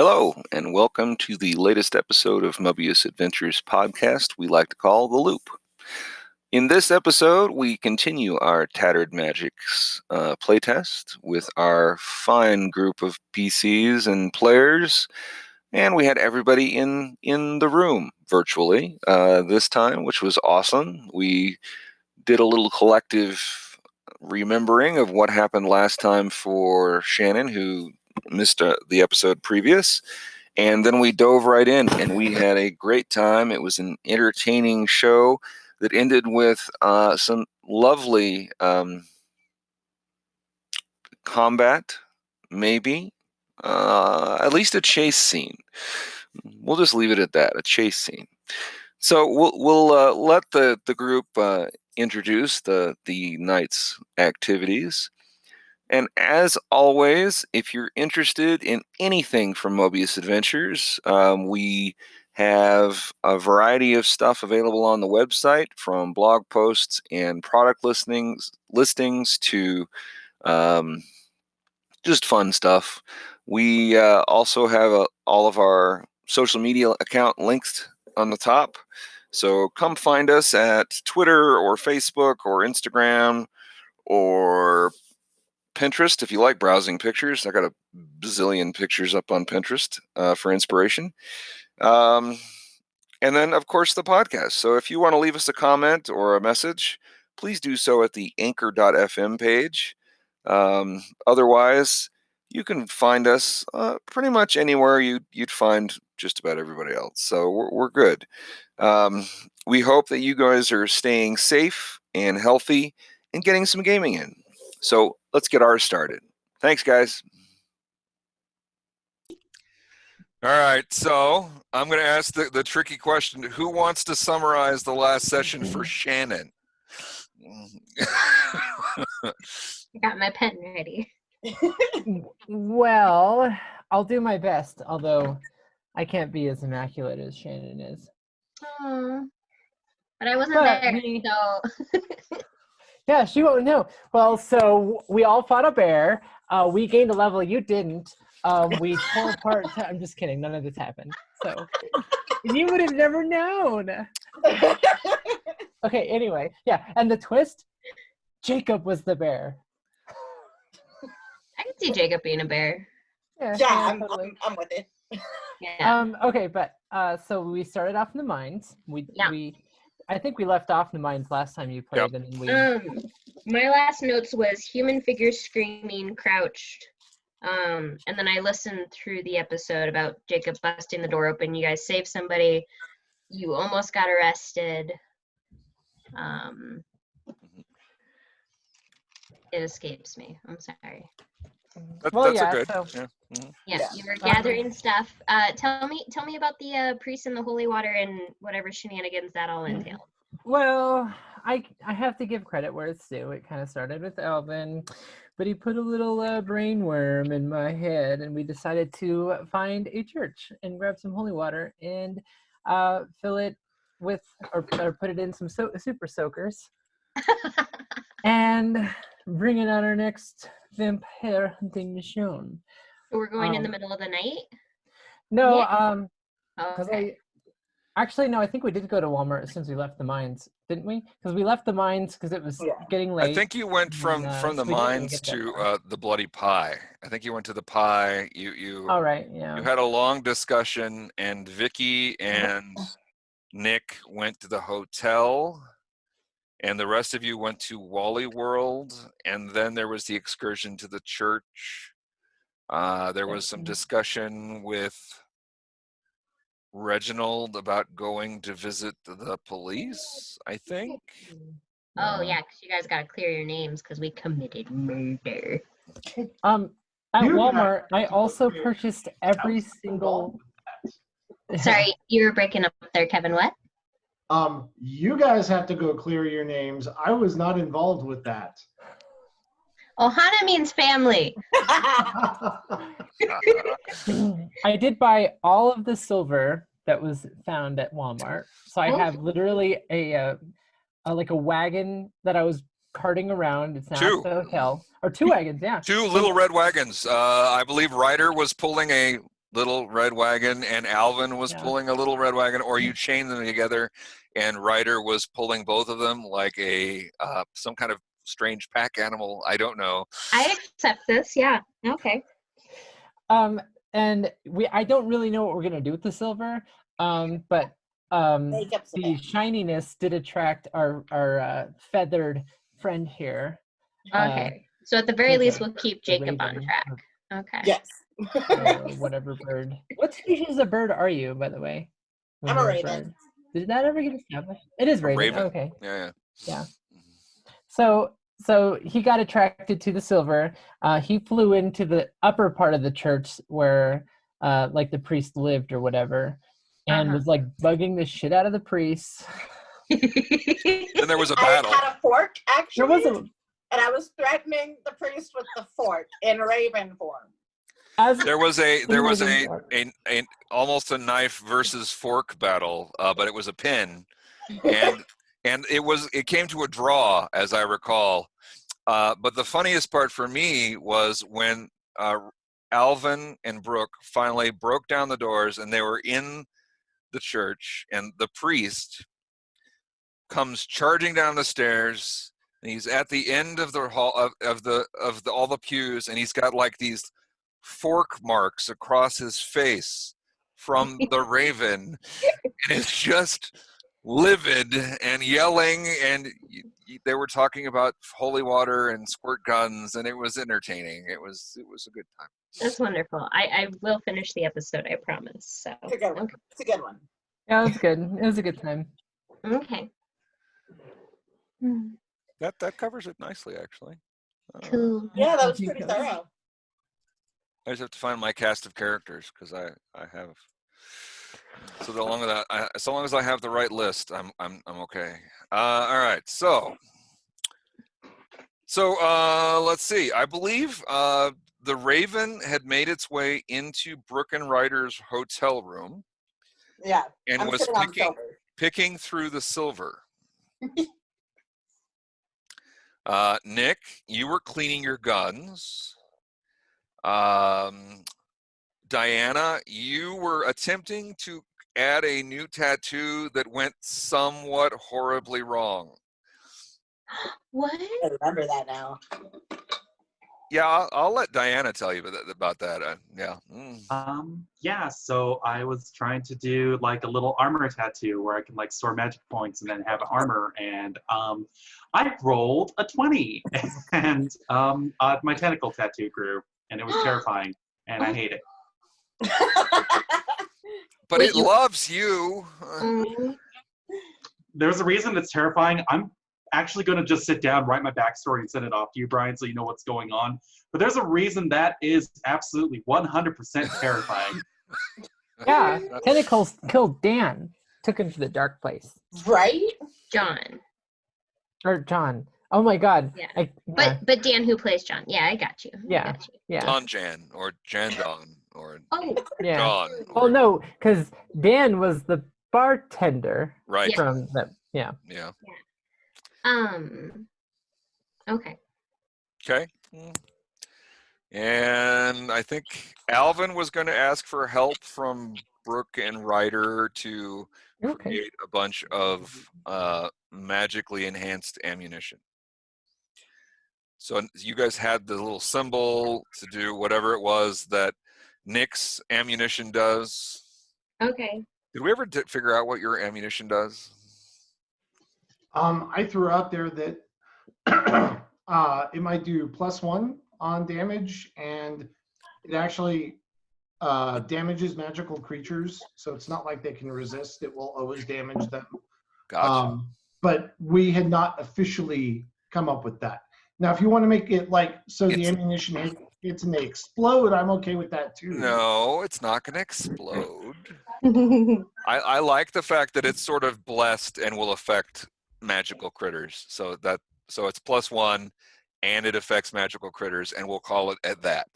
Hello, and welcome to the latest episode of Moebius Adventures podcast we like to call The Loop. In this episode, we continue our Tattered Magicks playtest with our fine group of PCs and players, and we had everybody in the room virtually this time, which was awesome. We did a little collective remembering of what happened last time for Shannon, who missed the episode previous, and then we dove right in and we had a great time. It was an entertaining show that ended with some lovely combat, maybe at least a chase scene. We'll just leave it at that, a chase scene. So we'll let the group introduce the night's activities. And as always, if you're interested in anything from Moebius Adventures, we have a variety of stuff available on the website, from blog posts and product listings to just fun stuff. We also have all of our social media account linked on the top. So come find us at Twitter or Facebook or Instagram or Pinterest if you like browsing pictures. I got a bazillion pictures up on Pinterest for inspiration. And then, of course, the podcast. So if you want to leave us a comment or a message, please do so at the anchor.fm page. Otherwise, you can find us pretty much anywhere you'd find just about everybody else. So we're good. We hope that you guys are staying safe and healthy and getting some gaming in. So let's get ours started. Thanks, guys. All right, so I'm going to ask the tricky question. Who wants to summarize the last session for Shannon? I got my pen ready. Well, I'll do my best, although I can't be as immaculate as Shannon is. But I wasn't there, so... Yeah, she won't know. Well, so we all fought a bear. We gained a level. You didn't. We tore apart. I'm just kidding. None of this happened. So you would have never known. Okay, anyway. Yeah, and the twist, Jacob was the bear. I can see Jacob being a bear. Yeah, totally. I'm with it. Yeah. Okay, but so we started off in the mines. I think we left off in the mines last time you played. Yep. And my last notes was human figures screaming, crouched. And then I listened through the episode about Jacob busting the door open. You guys saved somebody. You almost got arrested. It escapes me. I'm sorry. That's good. So, yeah, you were gathering stuff. Tell me about the priest and the holy water and whatever shenanigans that all entailed. Well, I have to give credit where it's due. It kind of started with Alvin, but he put a little brain worm in my head, and we decided to find a church and grab some holy water and fill it with, or put it in some super soakers, and bring it on our next vampire hunting mission. So we're going in the middle of the night? No, yeah. Because okay. I think we did go to Walmart since we left the mines, didn't we? Because we left the mines because it was getting late. I think you went from the mines to the Bloody Pie. I think you went to the pie. You. All right, yeah. You had a long discussion, and Vicky and Nick went to the hotel, and the rest of you went to Wally World, and then there was the excursion to the church. There was some discussion with Reginald about going to visit the police, I think. Oh, yeah, because you guys got to clear your names because we committed murder. At Walmart, I also purchased every single... Sorry, you were breaking up there, Kevin. What? You guys have to go clear your names. I was not involved with that. Ohana means family. I did buy all of the silver that was found at Walmart. So I have literally a wagon that I was carting around. It's now at the hotel. Or two wagons, yeah. Two little red wagons. I believe Ryder was pulling a little red wagon and Alvin was Yeah. pulling a little red wagon, or you chained them together and Ryder was pulling both of them like a some kind of strange pack animal. I don't know. I accept this. Yeah. Okay. And I don't really know what we're gonna do with the silver, but Make up some the it. shininess did attract our feathered friend here. Okay. So at the very Jacob, least, we'll keep the Jacob on raven, track. Okay. Yes. or whatever bird. What species of bird are you, by the way? when I'm a you're raven. bird? Did that ever get established? It is raven. Raven. Okay. Yeah. Yeah. So he got attracted to the silver. He flew into the upper part of the church where like the priest lived or whatever, and was like bugging the shit out of the priests. Then there was a I battle. had a fork, There actually, was a and I was threatening the priest with the fork in raven form. There was a Raven. almost a knife versus fork battle, but it was a pin, and it came to a draw, as I recall. But the funniest part for me was when Alvin and Brooke finally broke down the doors and they were in the church, and the priest comes charging down the stairs, and he's at the end of the hall of all the pews, and he's got like these fork marks across his face from the raven, and it's just livid and yelling, and they were talking about holy water and squirt guns, and it was entertaining. It was a good time. That's wonderful. I will finish the episode, I promise. So It's a good one. It's a good one. Yeah, it was good. It was a good time. okay. That covers it nicely, actually. Cool. Yeah, that was think pretty so. thorough. I just have to find my cast of characters because I have. So so long as I have the right list, I'm okay. All right, so let's see. I believe the Raven had made its way into Brooke and Ryder's hotel room Yeah. and I'm was sitting on silver. picking through the silver. Nick, you were cleaning your guns. Diana, you were attempting to add a new tattoo that went somewhat horribly wrong. What? I remember that now. Yeah, I'll let Diana tell you about that. Yeah. Yeah, so I was trying to do like a little armor tattoo where I can like store magic points and then have armor, and I rolled a 20 and my tentacle tattoo grew, and it was terrifying, and I hate it. But Wait, it loves you. There's a reason it's terrifying. I'm actually going to just sit down, write my backstory, and send it off to you, Brian, so you know what's going on. But there's a reason that is absolutely 100% terrifying. Yeah, tentacles killed Dan. Took him to the dark place. Right? John. Or John. Oh my God. Yeah. But Dan, who plays John? Yeah, I got you. Yeah. Yeah. Don Jan or Jan Don or Oh, Yeah. Don. Oh no, because Dan was the bartender Right. from the Yeah. okay. Okay. And I think Alvin was going to ask for help from Brooke and Ryder to create a bunch of magically enhanced ammunition. So you guys had the little symbol to do whatever it was that Nick's ammunition does. Okay. Did we ever figure out what your ammunition does? I threw out there that it might do +1 on damage, and it actually damages magical creatures, so it's not like they can resist. It will always damage them. Gotcha. But we had not officially come up with that. Now, if you want to make it like so the ammunition hits and they explode, I'm okay with that too. No, it's not going to explode. I like the fact that it's sort of blessed and will affect magical critters. So it's +1 and it affects magical critters, and we'll call it at that.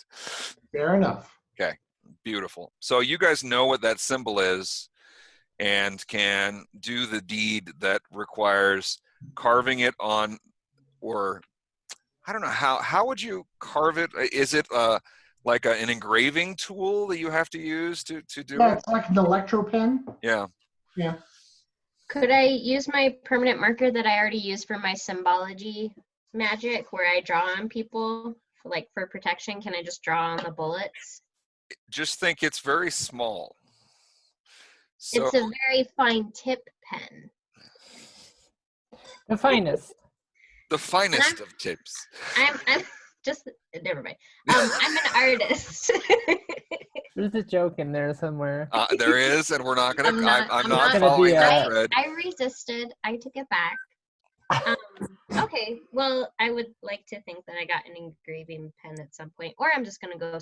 Fair enough. Okay, beautiful. So you guys know what that symbol is and can do the deed that requires carving it on, or I don't know how would you carve it? Is it like an engraving tool that you have to use to do Yeah, it? it's like an electro pen. Yeah. Yeah. Could I use my permanent marker that I already used for my symbology magic, where I draw on people, like for protection? Can I just draw on the bullets? Just think it's very small. So It's a very fine tip pen. The finest. the finest of tips. I'm just never mind. I'm an artist. There's a joke in there somewhere. There is, and we're not gonna. I'm not- I'm I'm not not- following that I, thread. I resisted. I took it back. Okay, well, I would like to think that I got an engraving pen at some point, or I'm just gonna go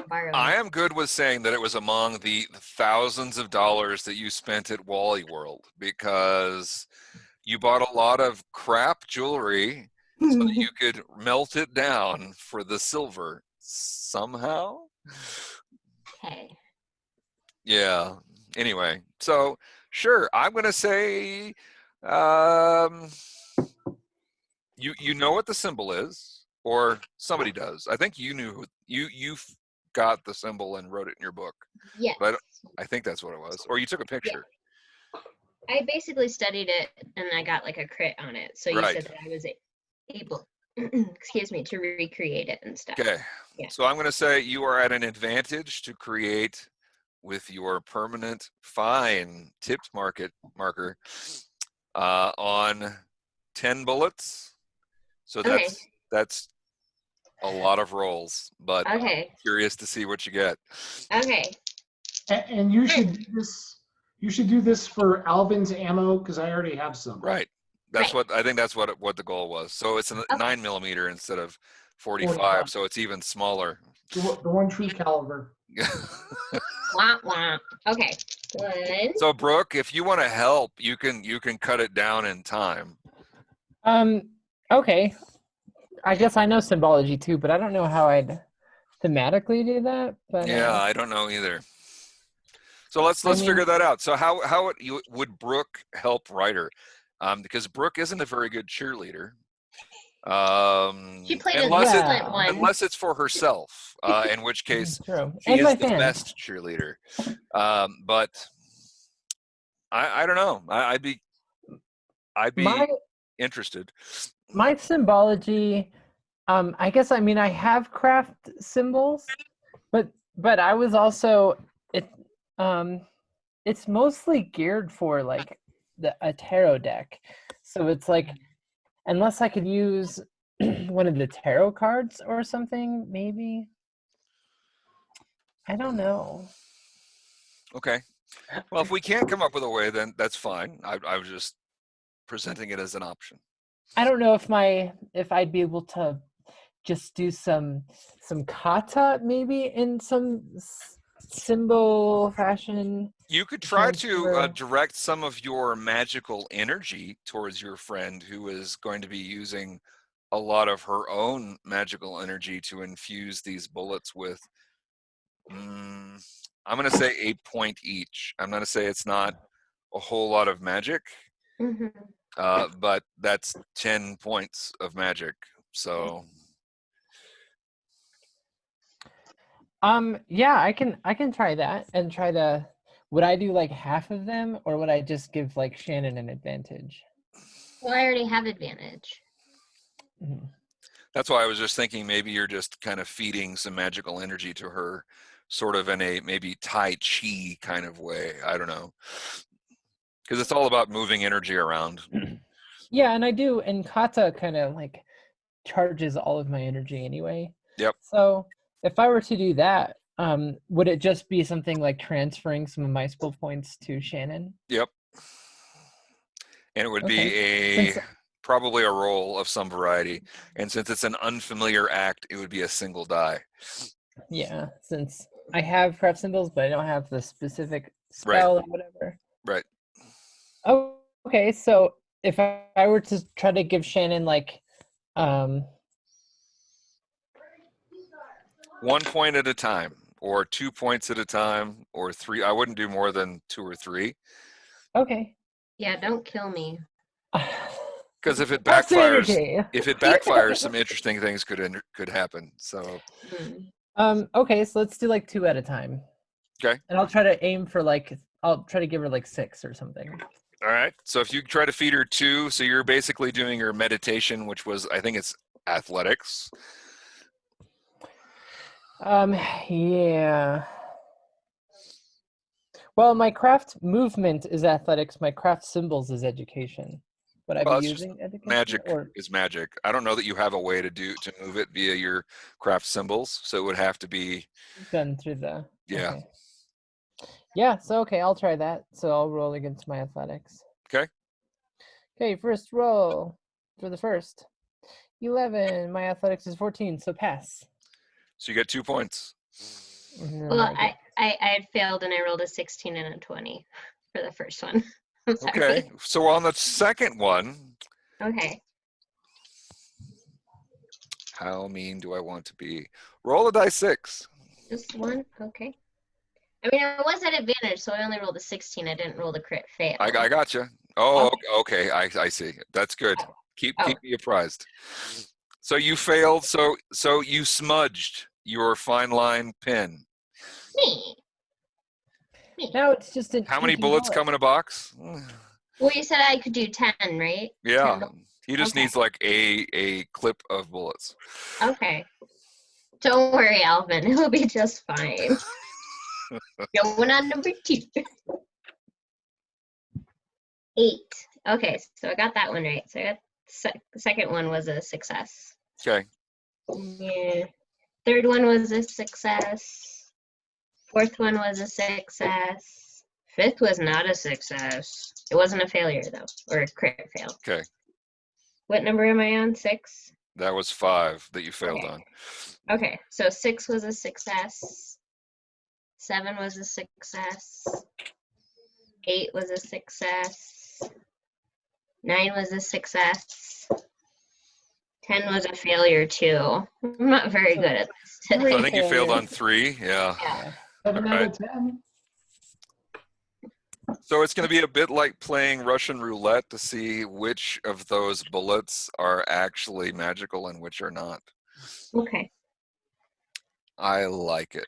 borrow. I am good with saying that it was among the thousands of dollars that you spent at Wally World, because you bought a lot of crap jewelry so that you could melt it down for the silver somehow. Okay. Yeah. Anyway, so sure, I'm gonna say, you know what the symbol is, or somebody does. I think you knew. You got the symbol and wrote it in your book. Yes. But I think that's what it was, or you took a picture. I basically studied it, and I got like a crit on it. So you Right. said that I was able, excuse me, to recreate it and stuff. Okay. Yeah. So I'm going to say you are at an advantage to create with your permanent fine tipped marker on 10 bullets. So Okay. that's a lot of rolls, but Okay. I'm curious to see what you get. Okay. And you should do this. You should do this for Alvin's ammo because I already have some. Right. That's Right. what I think. That's what the goal was. So it's a 9mm instead of 45, 45. so it's even smaller. The one true caliber. Wah, wah. Okay. One. So Brooke, if you want to help, you can cut it down in time. Okay. I guess I know symbology too, but I don't know how I'd thematically do that. But Yeah, I don't know either. So let's I mean- figure that out. So how would Brooke help Ryder? Because Brooke isn't a very good cheerleader. She played unless an it, excellent one. unless it's for herself, in which case true. she And is my the fans. best cheerleader. But I don't know. I'd be My interested. my symbology, I guess I have craft symbols, but I was also it's mostly geared for like a tarot deck. So it's like unless I could use one of the tarot cards or something, maybe. I don't know. Okay. Well, if we can't come up with a way, then that's fine. I was just presenting it as an option. I don't know if I'd be able to just do some kata maybe in some symbol fashion. You could try to Transfer. direct some of your magical energy towards your friend who is going to be using a lot of her own magical energy to infuse these bullets with. I'm going to say 8 point each. I'm going to say it's not a whole lot of magic, Mhm. but that's 10 points of magic. So Yeah, I can try that and try to. Would I do like half of them, or would I just give like Shannon an advantage? Well, I already have advantage. Mhm. that's why I was just thinking maybe you're just kind of feeding some magical energy to her, sort of in a maybe Tai Chi kind of way. I don't know. Because it's all about moving energy around. Yeah, and I do, and kata kind of like charges all of my energy anyway. Yep. So if I were to do that, would it just be something like transferring some of my skill points to Shannon? Yep. And it would be Since- probably a roll of some variety. And since it's an unfamiliar act, it would be a single die. Yeah, since I have craft symbols, but I don't have the specific spell or whatever. Right. Oh, okay. So if I were to try to give Shannon like, 1 point at a time, or 2 points at a time, or 3. I wouldn't do more than 2 or 3. okay. Yeah, don't kill me. Because if it Plus backfires, energy. some interesting things could happen. So Mm. Okay, so let's do like 2 at a time. Okay. And I'll try to aim for like, I'll try to give her like 6 or something. All right. So if you try to feed her 2, so you're basically doing your meditation, which was, I think it's athletics. Yeah. Well, my craft movement is athletics. My craft symbols is education. Would I Well, be it's just using education? magic Or is magic. I don't know that you have a way to move it via your craft symbols, so it would have to be done through the... yeah. Okay. Yeah, so okay, I'll try that. So I'll roll against my athletics. Okay. Okay, first roll for the first. 11. My athletics is 14, so pass. So you get 2 points. And then Well, I I had failed and I rolled a 16 and a 20 for the first one. I'm sorry. Okay. So on the second one, Okay. how mean do I want to be? Roll a die 6. Just one? Okay. I mean, I was at advantage, so I only rolled a 16. I didn't roll the crit fail. I got you. Oh, okay. I see. That's good. Keep Oh. me apprised. So you failed. So you smudged your fine line pin. Me. now it's just an How many inky bullets bullet. come in a box? Well, you said I could do 10, right? Yeah. 10 He just Okay. needs like a clip of bullets. Okay. Don't worry, Alvin. It'll be just fine. Going on number 2. 8. Okay, so I got that one right. So I got the second one was a success. Okay. Yeah. Third one was a success. Fourth one was a success. Fifth was not a success. It wasn't a failure though, or a crit fail. Okay. What number am I on? 6? That was 5 that you failed Okay. on. Okay, so 6 was a success. 7 was a success. 8 was a success. 9 was a success. 10 was a failure too. I'm not very good at this So today. I think you failed failures. on 3. Yeah. Yeah. 7 All out right. of 10. So it's going to be a bit like playing Russian roulette to see which of those bullets are actually magical and which are not. Okay. I like it.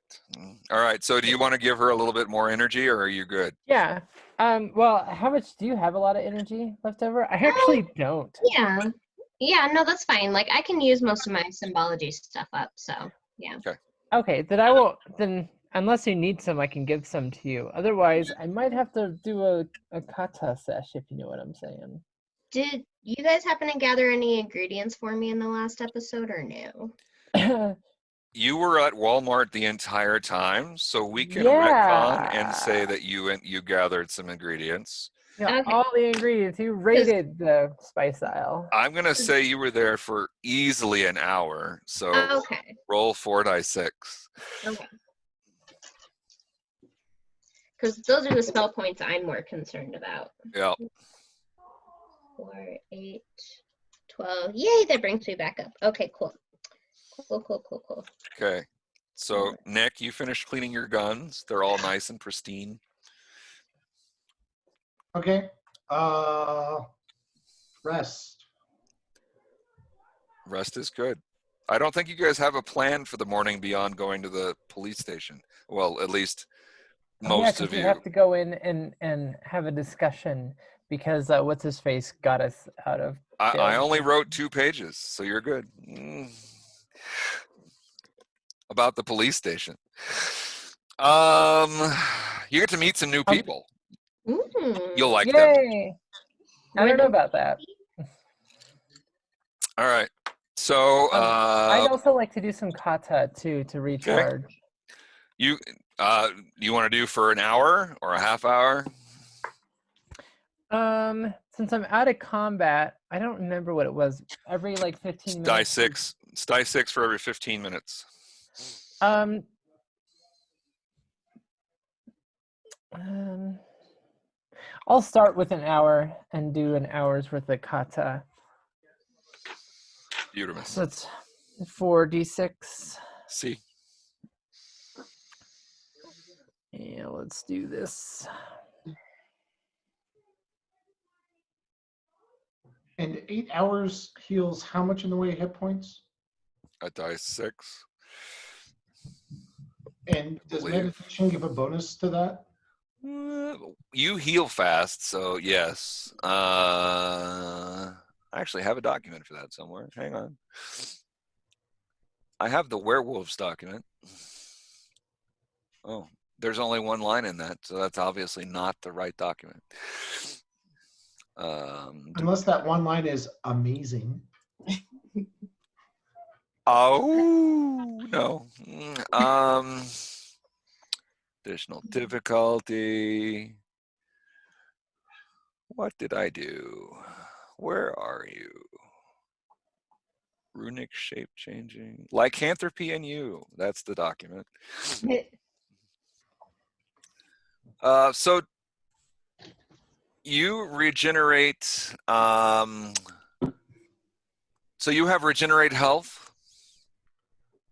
All right. So do you want to give her a little bit more energy, or are you good? Yeah. Well, how much do you have? A lot of energy left over? I actually don't. Yeah. Yeah, no, that's fine. Like, I can use most of my symbology stuff up, so, yeah. Okay, then I won't. Then unless you need some, I can give some to you. Otherwise, I might have to do a kata sesh, if you know what I'm saying. Did you guys happen to gather any ingredients for me in the last episode, or no? You were at Walmart the entire time, so we can Yeah. retcon and say that you gathered some ingredients. Yeah, Okay. all the ingredients. You raided the spice aisle. I'm going to say you were there for easily an hour, so Okay. roll 4 die 6. Okay. Because those are the spell points I'm more concerned about. Yeah. 4, 8, 12. Yay, that brings me back up. Okay, cool. Cool. Okay. So, Nick, you finished cleaning your guns. They're all nice and pristine. Okay. Rest. Rest is good. I don't think you guys have a plan for the morning beyond going to the police station. Well, at least most of we you. have to go in and have a discussion because what's his face got us out of jail. I only wrote 2 pages, so you're good. About the police station. You get to meet some new people. You'll like them. Yay! I don't know about that. All right. So I'd also like to do some kata too to recharge. you want to do for an hour or a half hour? Since I'm out of combat, I don't remember what it was. Every like 15 minutes. Die 6. It's die 6 for every 15 minutes. I'll start with an hour and do an hour's worth of kata. Beautiful. So it's 4d6. See. Yeah, let's do this. And 8 hours heals how much in the way of hit points? A die 6. And does Believe. meditation give a bonus to that? You heal fast, so yes. I actually have a document for that somewhere. Hang on. I have the werewolves document. Oh, there's only one line in that, so that's obviously not the right document. Unless that one line is amazing. Oh no. Additional difficulty. What did I do? Where are you? Runic shape changing. Lycanthropy and you. That's the document. So you regenerate. So you have regenerate health.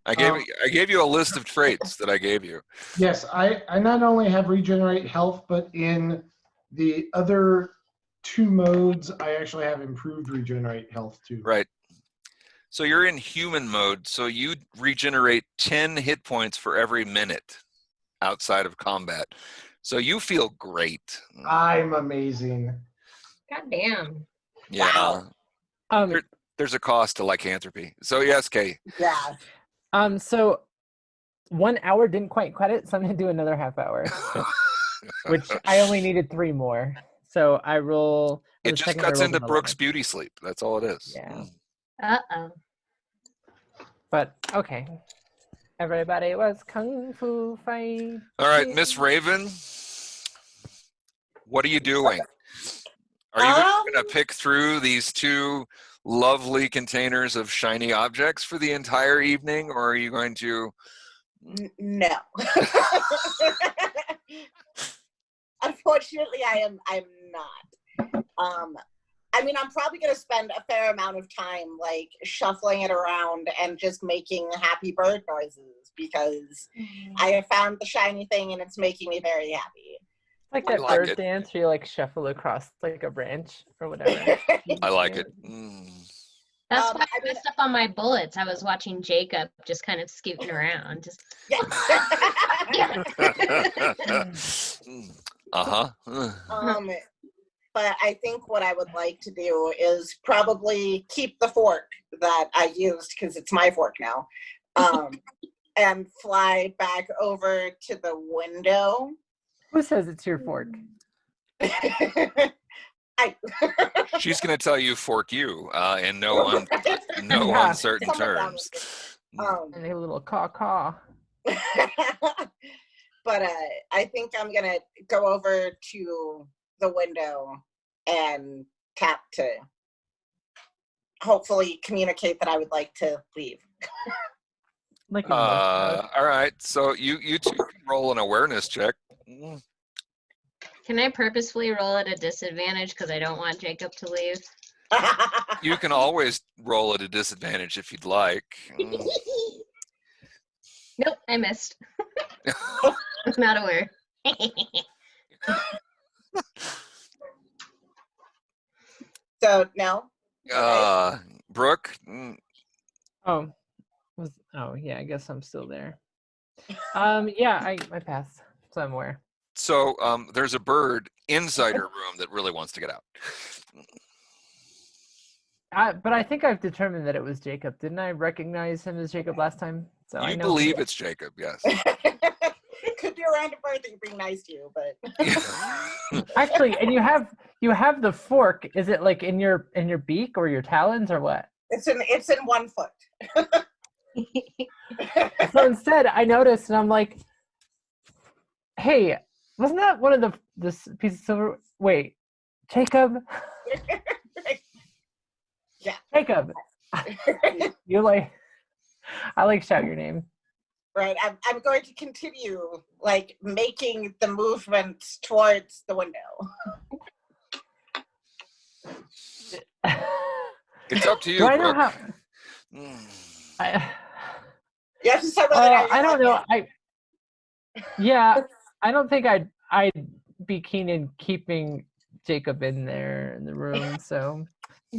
I gave you a list of traits that I gave you. Yes, I not only have regenerate health, but in the other 2 modes, I actually have improved regenerate health too. Right. So you're in human mode, so you regenerate 10 hit points for every minute outside of combat. So you feel great. I'm amazing. God damn. Yeah. Wow. There's a cost to lycanthropy. So yes, Kay. Yeah. So 1 hour didn't quite cut it, so I'm gonna do another half hour, which I only needed 3 more. So I roll. It just cuts into Brooke's beauty sleep. That's all it is. Yeah. Uh-oh. But okay. Everybody was kung fu fight. All right, Miss Raven, what are you doing? Are you going to pick through these 2 lovely containers of shiny objects for the entire evening, or are you going to? No. Unfortunately, I'm not. I mean, I'm probably going to spend a fair amount of time like shuffling it around and just making happy bird noises because I have found the shiny thing and it's making me very happy. Like I that like bird it. dance where you like shuffle across like a branch or whatever. I like it. That's why I I mean- messed up on my bullets. I was watching Jacob just kind of scooting around. Just Yeah. Uh-huh. But I think what I would like to do is probably keep the fork that I used because it's my fork now, and fly back over to the window. Who says it's your fork? She's going to tell you fork you in no Yeah. uncertain Something wrong terms. And a little caw. But I think I'm gonna go over to the window and tap to hopefully communicate that I would like to leave. Like a All right, so you 2 can roll an awareness check. can I purposefully roll at a disadvantage because I don't want Jacob to leave? You can always roll at a disadvantage if you'd like. Nope, I missed. Not aware. So no. Brooke, Oh, yeah, I guess I'm still there. Yeah, I passed somewhere. so there's a bird inside your room that really wants to get out. But I think I've determined that it was Jacob. Didn't I recognize him as Jacob last time? So I You know believe it's Jacob, yes. It could be a random bird that you're being nice to, but Actually, and you have the fork. Is it like in your beak or your talons or what? it's in 1 foot. So instead, I noticed, and I'm like, "Hey, wasn't that one of this piece of silver? Wait, Jacob? Yeah. Jacob! You like? I like shout your name. Right. I'm going to continue like making the movement towards the window. It's up to you, Do I know Brooke. how? You have to decide whether or not I you don't like know. it. I don't think I'd be keen in keeping Jacob in there in the room. So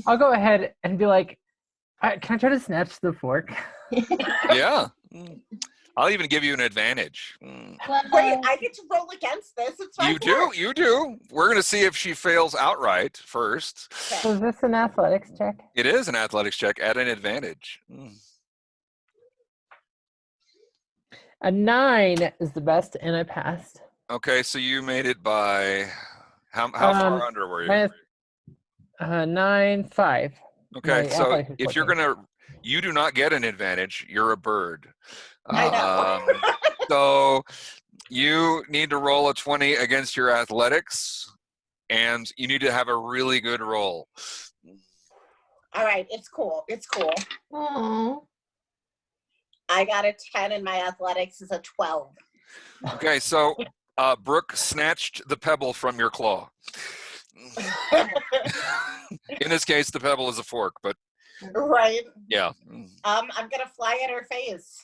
I'll go ahead and be like, can I try to snatch the fork? Yeah. I'll even give you an advantage. Wait, I get to roll against this. It's my You do, you do. We're going to see if she fails outright first. So is this an athletics check? It is an athletics check at an advantage. A 9 is the best, and I passed. Okay, so you made it by how far under were you? 9-5. Okay, my so athletics is if you're 14. gonna, you do not get an advantage. You're a bird. I know. So you need to roll a 20 against your athletics, and you need to have a really good roll. All right, it's cool. It's cool. Aww. I got a 10 and my athletics is a 12. Okay, so Brooke snatched the pebble from your claw. In this case, the pebble is a fork, but Right. yeah. I'm gonna fly at her face.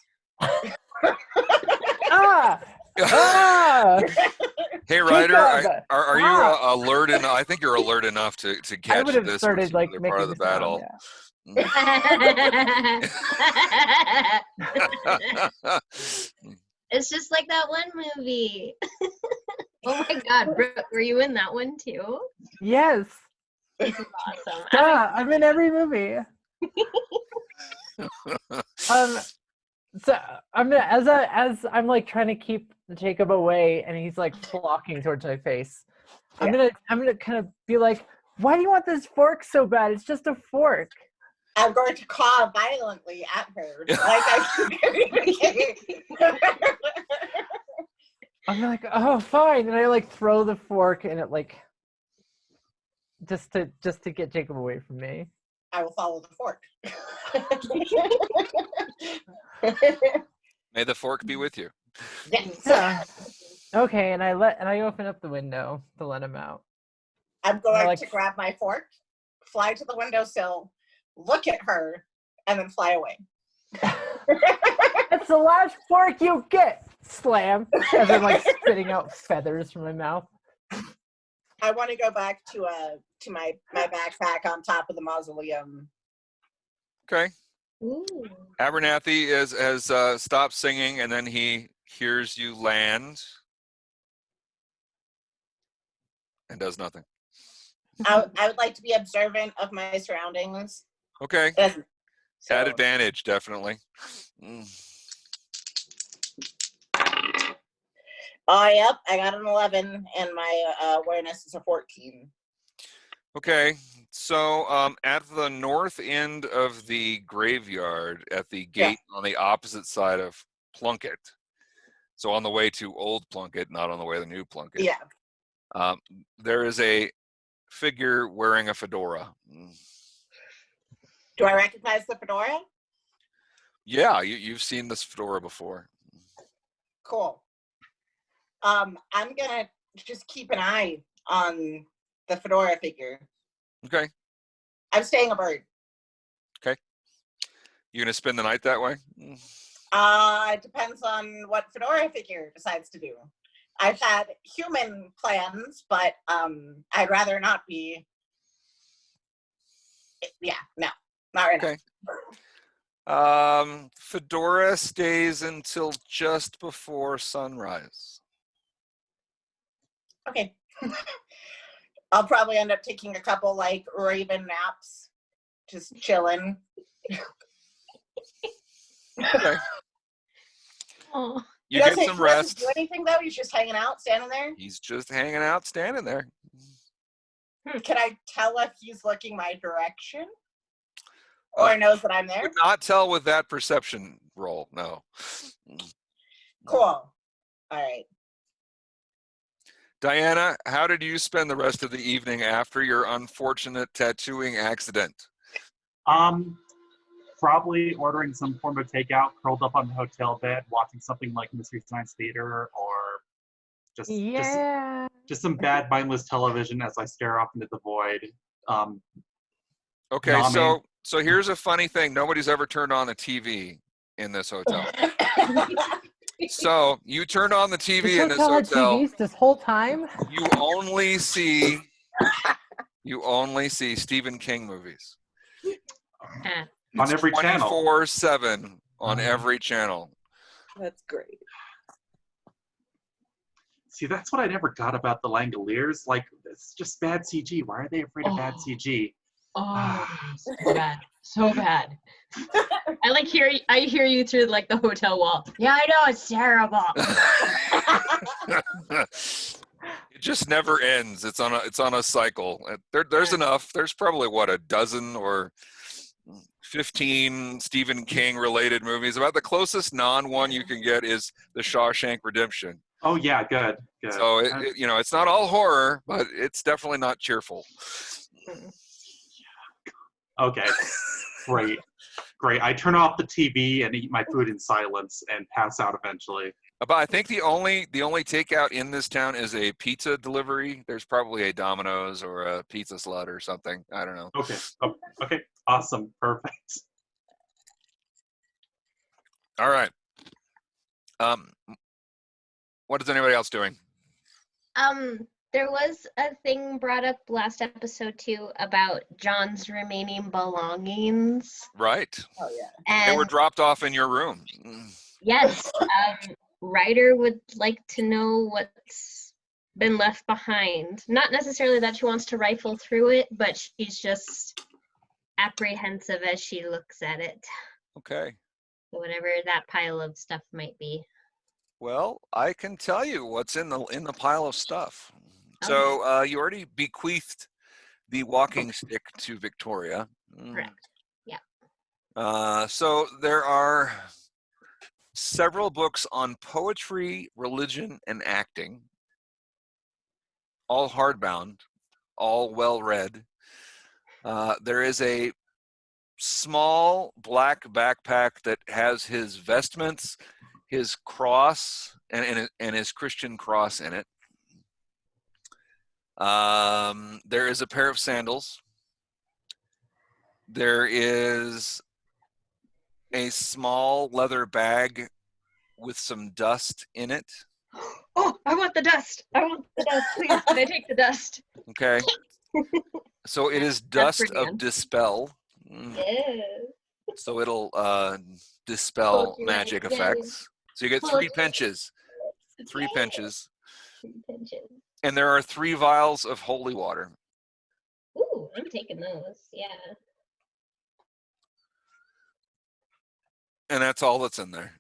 Ah! Ah! Hey, Ryder, Jacob! are you alert enough? I think you're alert enough to I catch would have this started like particular making part of the the sound, battle. It's just like that one movie. Oh my God, Brooke, were you in that one too? Yes. This is awesome. Yeah, I'm in every movie. So I'm gonna as I'm like trying to keep Jacob away, and he's like flocking towards my face. I'm gonna kind of be like, "Why do you want this fork so bad? It's just a fork." I'm going to caw violently at her. Like I I'm like, "Oh, fine," and I like throw the fork, and it like just to get Jacob away from me. I will follow the fork. May the fork be with you. Yes. Yeah. Okay, and I open up the window to let him out. I'm going like- to grab my fork, fly to the windowsill, look at her, and then fly away. That's the last fork you get. Slam as I'm like spitting out feathers from my mouth. I want to go back to my backpack on top of the mausoleum. Okay. Ooh. Abernathy has stopped singing, and then he hears you land and does nothing. I would like to be observant of my surroundings. Okay. So, At advantage, definitely. oh, yep, I got an 11, and my awareness is a 14. Okay, so at the north end of the graveyard, at the gate on the opposite side of Plunkett, so on the way to Old Plunkett, not on the way to the New Plunkett, Yeah. there is a figure wearing a fedora. Do I recognize the fedora? Yeah, you've seen this fedora before. Cool. I'm gonna just keep an eye on the fedora figure. Okay. I'm staying a bird. You gonna spend the night that way? It depends on what fedora figure decides to do. I've had human plans, but I'd rather not be. Yeah, no, not right Okay. Fedora stays until just before sunrise. now. Okay. I'll probably end up taking a couple like raven naps, just chilling. Okay. Oh. You He get doesn't- some he doesn't rest. do anything though. He's just hanging out, standing there. He's just hanging out, standing there. Can I tell if he's looking my direction, or knows that I'm there? Would not tell with that perception roll. No. Cool. All right. Diana, how did you spend the rest of the evening after your unfortunate tattooing accident? Probably ordering some form of takeout, curled up on the hotel bed, watching something like Mystery Science Theater, or just some bad mindless television as I stare off into the void. Okay, Nami. so here's a funny thing. Nobody's ever turned on the TV in this hotel. So you turn on the TV in this hotel had hotel. TVs this whole time. You only see Stephen King movies. Ah. On every channel. 24/7 on every channel. That's great. See, that's what I never got about the Langoliers. Like, it's just bad CG. Why are they afraid of bad CG? Oh, so bad. So bad. I hear you through like the hotel wall. Yeah, I know, it's terrible. It just never ends. It's on a cycle. There's enough. There's probably what, a dozen or 15 Stephen King related movies. About the closest non-one you can get is The Shawshank Redemption. Oh yeah, good. So it's not all horror, but it's definitely not cheerful. Okay, great. I turn off the TV and eat my food in silence and pass out eventually. But I think the only takeout in this town is a pizza delivery. There's probably a Domino's or a Pizza Slut or something. I don't know. Okay. Oh, okay. Awesome. Perfect. All right. What is anybody else doing? There was a thing brought up last episode too about John's remaining belongings. Right. Oh yeah. And They were dropped off in your room. yes, Ryder would like to know what's been left behind. Not necessarily that she wants to rifle through it, but she's just apprehensive as she looks at it. Okay. Whatever that pile of stuff might be. Well, I can tell you what's in the pile of stuff. So you already bequeathed the walking stick to Victoria. Correct. Yeah. So there are several books on poetry, religion, and acting, all hardbound, all well read. There is a small black backpack that has his vestments, his cross, and his Christian cross in it. There is a pair of sandals. There is a small leather bag with some dust in it. Oh, I want the dust. Please, can I take the dust? Okay. So it is That's dust for of Dan. dispel. Yeah. So it'll dispel Poetry magic magic, yeah. effects. So you get 3 Poetry. pinches. 3 Yeah. pinches. 3 pinches. And there are 3 vials of holy water. Ooh, I'm taking those. Yeah. And that's all that's in there.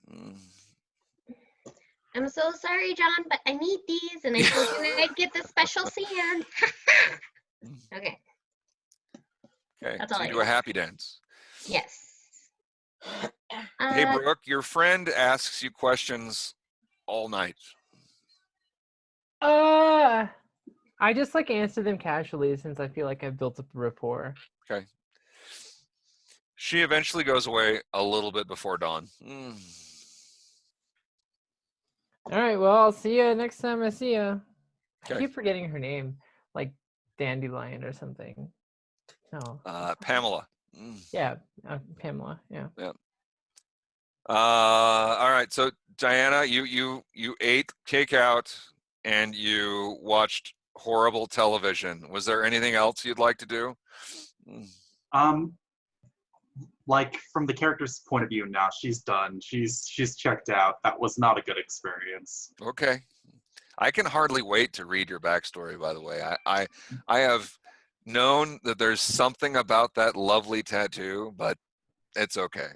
I'm so sorry, John, but I need these, and I told you I'd get the special sand. Okay. Okay. That's So all I you do a need. happy dance. Yes. Hey, Brooke, your friend asks you questions all night. I just like answer them casually since I feel like I've built up a rapport. Okay. She eventually goes away a little bit before dawn. All right, well, I'll see you next time I see you. I Okay. keep forgetting her name, like Dandelion or something. No. Pamela. Yeah, Pamela. Yeah. All right. So Diana, you ate takeout and you watched horrible television. Was there anything else you'd like to do? Like from the character's point of view now, she's done. She's checked out. That was not a good experience. Okay. I can hardly wait to read your backstory, by the way. I have known that there's something about that lovely tattoo, but it's okay.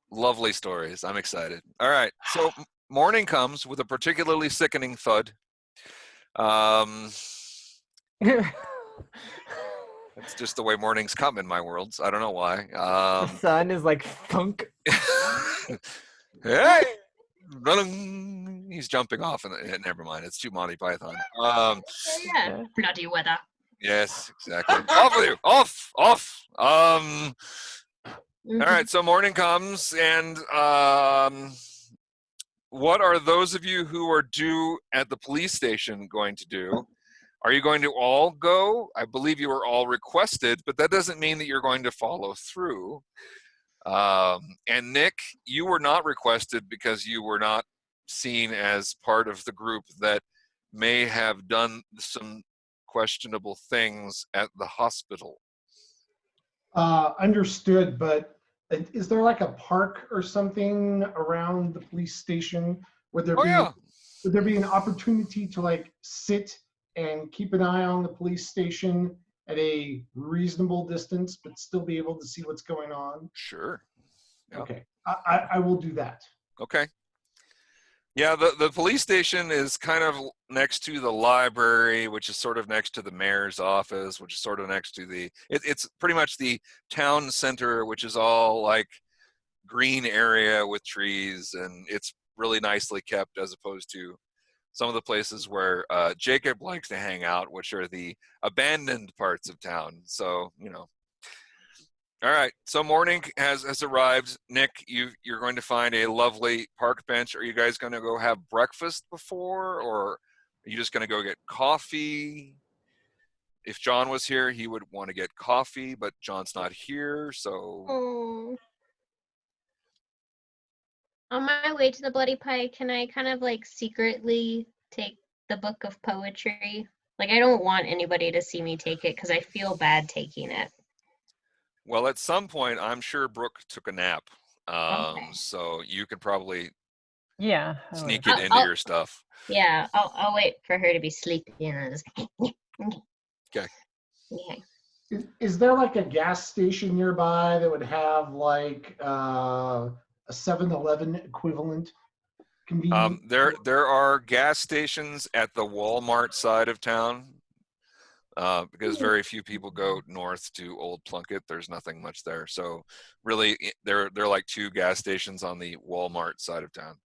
Lovely stories. I'm excited. All right. So morning comes with a particularly sickening thud. It's just the way mornings come in my worlds. I don't know why. The sun is like thunk. Hey! He's jumping off, and never mind. It's too Monty Python. Yeah. Bloody weather. Yes, exactly. Off with you. Off. All right. So morning comes, and what are those of you who are due at the police station going to do? Are you going to all go? I believe you were all requested, but that doesn't mean that you're going to follow through. And Nick, you were not requested because you were not seen as part of the group that may have done some questionable things at the hospital. Understood, but is there like a park or something around the police station? Would there Oh be yeah. would there be an opportunity to like sit and keep an eye on the police station at a reasonable distance, but still be able to see what's going on? Sure. Yeah. Okay, I will do that. Okay. Yeah, the police station is kind of next to the library, which is sort of next to the mayor's office, which is sort of next to it's pretty much the town center, which is all like green area with trees, and it's really nicely kept as opposed to some of the places where Jacob likes to hang out, which are the abandoned parts of town. So, All right, so morning has arrived. Nick, you're going to find a lovely park bench. Are you guys going to go have breakfast before, or are you just going to go get coffee? If John was here, he would want to get coffee, but John's not here, so... Oh. On my way to the Bloody Pike, can I kind of like secretly take the book of poetry? Like, I don't want anybody to see me take it because I feel bad taking it. Well, at some point, I'm sure Brooke took a nap, Okay. so you could probably Yeah. sneak I'll- it into I'll- your stuff. Yeah, I'll wait for her to be sleepy and I'll just... Okay. Okay. Is there like a gas station nearby that would have like a 7-Eleven equivalent convenience? There are gas stations at the Walmart side of town. Because very few people go north to Old Plunkett. There's nothing much there. So really, there are like 2 gas stations on the Walmart side of town.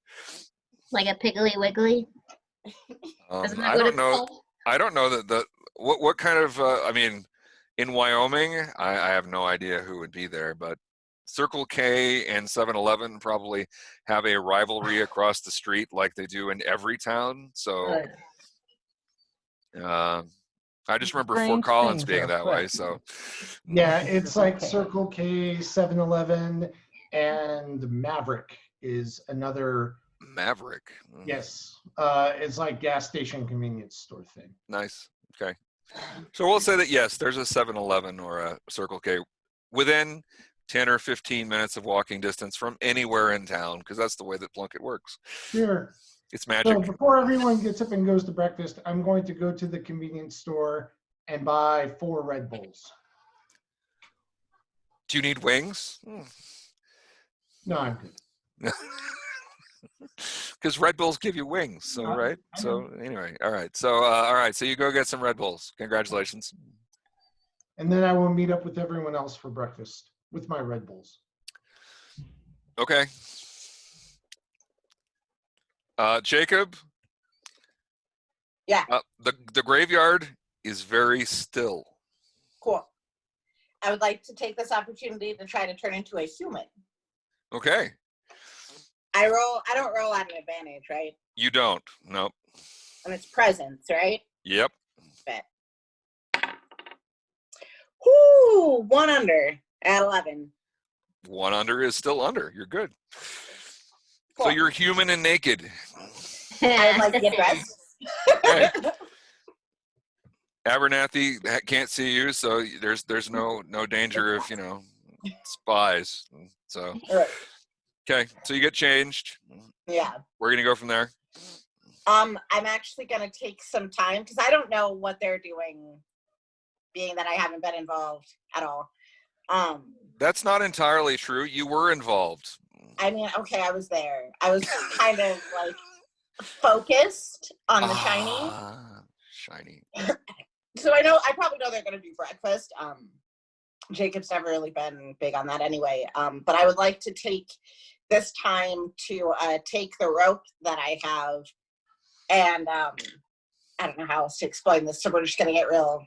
Like a Piggly Wiggly? Isn't that I what don't it's know. called? I don't know that what kind of. I mean, in Wyoming, I have no idea who would be there, but Circle K and 7-Eleven probably have a rivalry across the street like they do in every town. So. I just remember Fort Strange Collins things being are that way. afoot. So. Yeah, it's Circle like K. Circle K, 7-Eleven, and Maverick is another. Maverick. Yes, it's like gas station convenience store thing. Nice. Okay. So we'll say that yes, there's a 7-Eleven or a Circle K within 10 or 15 minutes of walking distance from anywhere in town, because that's the way that Plunkett works. Sure. It's magic. So before everyone gets up and goes to breakfast, I'm going to go to the convenience store and buy 4 Red Bulls. Do you need wings? No, I'm good. Because Red Bulls give you wings, so No, right. I So anyway, all right. So you go get some Red Bulls. Congratulations. And then I will meet up with everyone else for breakfast with my Red Bulls. Okay. Jacob. Yeah. The graveyard is very still. Cool. I would like to take this opportunity to try to turn into a human. Okay. I don't roll at an advantage, right? You don't. Nope. And it's presence, right? Yep. Bet. Whoo! 1 under at 11. 1 under is still under. You're good. Cool. So you're human and naked. I would like to get dressed. Okay. Abernathy can't see you, so there's no danger of spies. So Right. okay, so you get changed. Yeah. We're gonna go from there. I'm actually gonna take some time because I don't know what they're doing, being that I haven't been involved at all. That's not entirely true. You were involved. I mean, okay, I was there. I was kind of like focused on the shiny. Shiny. So I probably know they're gonna do breakfast. Jacob's never really been big on that anyway. But I would like to take this time to take the rope that I have, and I don't know how else to explain this, so we're just gonna get real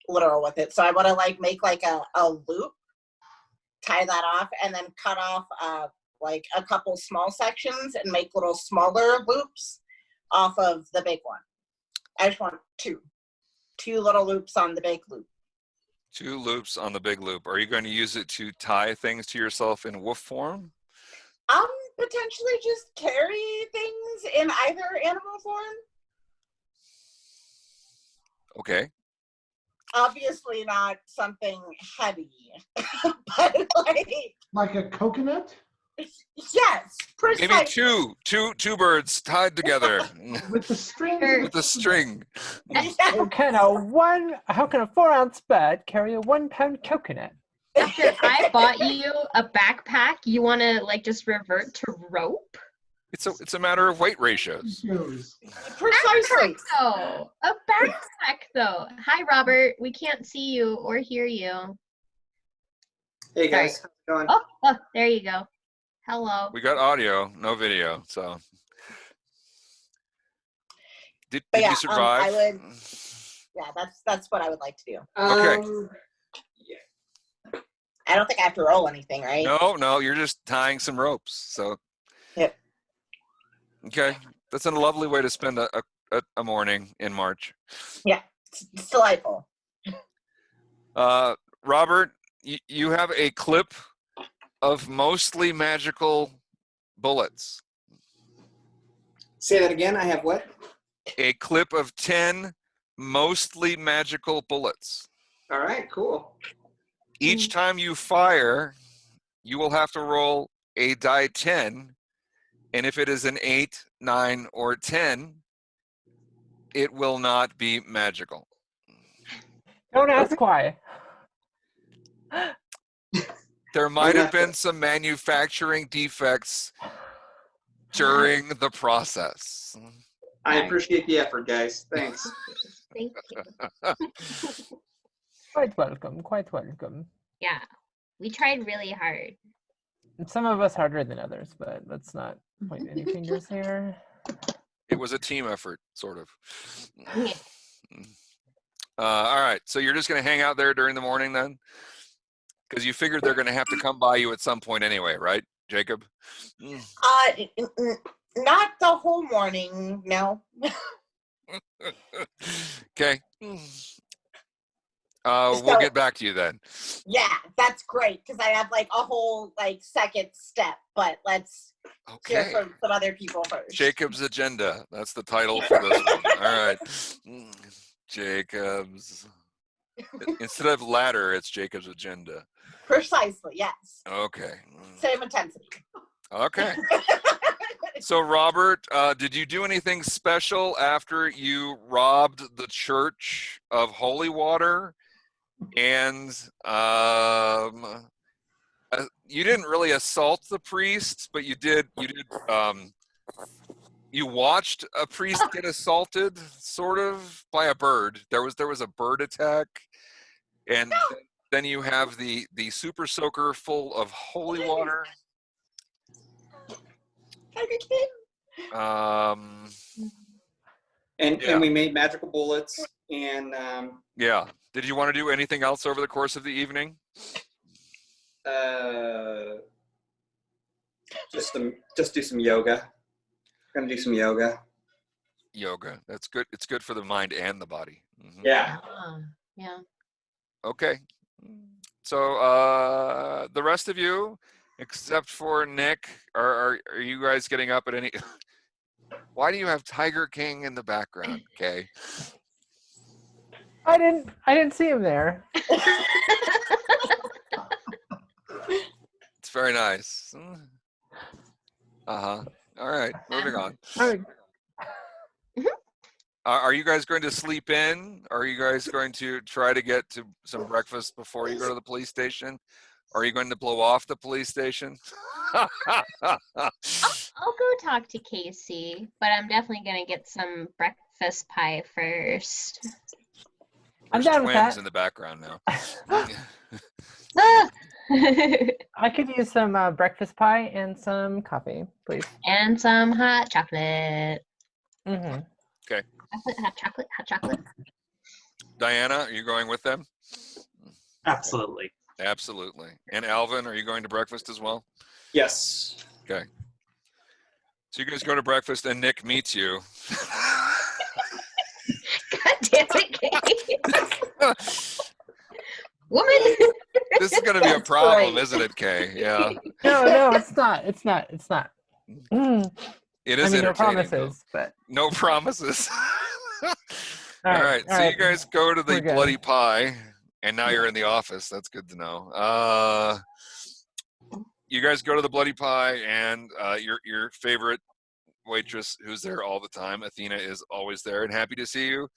literal with it. So I want to make a loop, tie that off, and then cut off like a couple small sections and make little smaller loops off of the big one. I just want two little loops on the big loop. 2 loops on the big loop. Are you going to use it to tie things to yourself in woof form? Potentially just carry things in either animal form. Okay. obviously not something heavy, but Like a coconut? yes, precisely. Maybe two birds tied together With the strings. with a string. How can a 4-ounce bird carry a 1-pound coconut? After I bought you a backpack, you want to like just revert to rope? It's a matter of weight ratios. Precisely. So a backpack though. Hi Robert, we can't see you or hear you. Hey guys, how's it going? Oh, there you go. Hello. We got audio, no video. So, did yeah, you survive? I would. Yeah, that's what I would like to do. Okay. I don't think I have to roll anything, right? No, you're just tying some ropes. So. Yep. Okay, that's a lovely way to spend a morning in March. Yeah, it's delightful. Robert, you have a clip of mostly magical bullets. Say that again. I have what? A clip of 10 mostly magical bullets. All right, cool. Each time you fire, you will have to roll a die 10, and if it is an 8, 9, or 10, it will not be magical. Don't ask why. There might have been some manufacturing defects during the process. I appreciate the effort, guys. Thanks. Thank you. Quite welcome, quite welcome. Yeah, we tried really hard. Some of us harder than others, but let's not point any fingers here. It was a team effort, sort of. Yeah. All right, so you're just going to hang out there during the morning then? Because you figured they're going to have to come by you at some point anyway, right, Jacob? Not the whole morning, no. Okay. We'll get back to you then. Yeah, that's great because I have like a whole like second step, but let's hear Okay. from some other people first. Jacob's Agenda. That's the title for this one. All right. Jacob's. Instead of ladder, it's Jacob's Agenda. Precisely, yes. Okay. Same intensity. Okay. So, Robert, did you do anything special after you robbed the Church of Holy Water? And you didn't really assault the priest, but you watched a priest get assaulted, sort of, by a bird. There was a bird attack, and then you have the super soaker full of holy water. And we made magical bullets and Yeah. Did you want to do anything else over the course of the evening? just do some yoga. Gonna do some yoga. Yoga. That's good. It's good for the mind and the body. Mhm. Yeah. Yeah. Okay. So the rest of you, except for Nick, are you guys getting up at any? Why do you have Tiger King in the background? Okay. I didn't see him there. It's very nice. All right. Moving on. Are you guys going to sleep in? Are you guys going to try to get to some breakfast before you go to the police station? Are you going to blow off the police station? I'll go talk to Casey, but I'm definitely gonna get some breakfast pie first. I'm There's down with twins that. in the background now. Ah! I could use some breakfast pie and some coffee, please. And some hot chocolate. Mm-hmm. Hot chocolate. Diana, are you going with them? Absolutely. Absolutely. And Alvin, are you going to breakfast as well? Yes. Okay. So you guys go to breakfast and Nick meets you. God damn it, Kay. Woman. This is going to be a That's problem, great. isn't it, Kay? Yeah. No, it's not. It's not. It is I mean, no entertaining, though. promises, but No promises. All right. So you guys go to the We're good. Bloody Pie, and now you're in the office. That's good to know. You guys go to the Bloody Pie, and your favorite waitress, who's there all the time, Athena, is always there and happy to see you.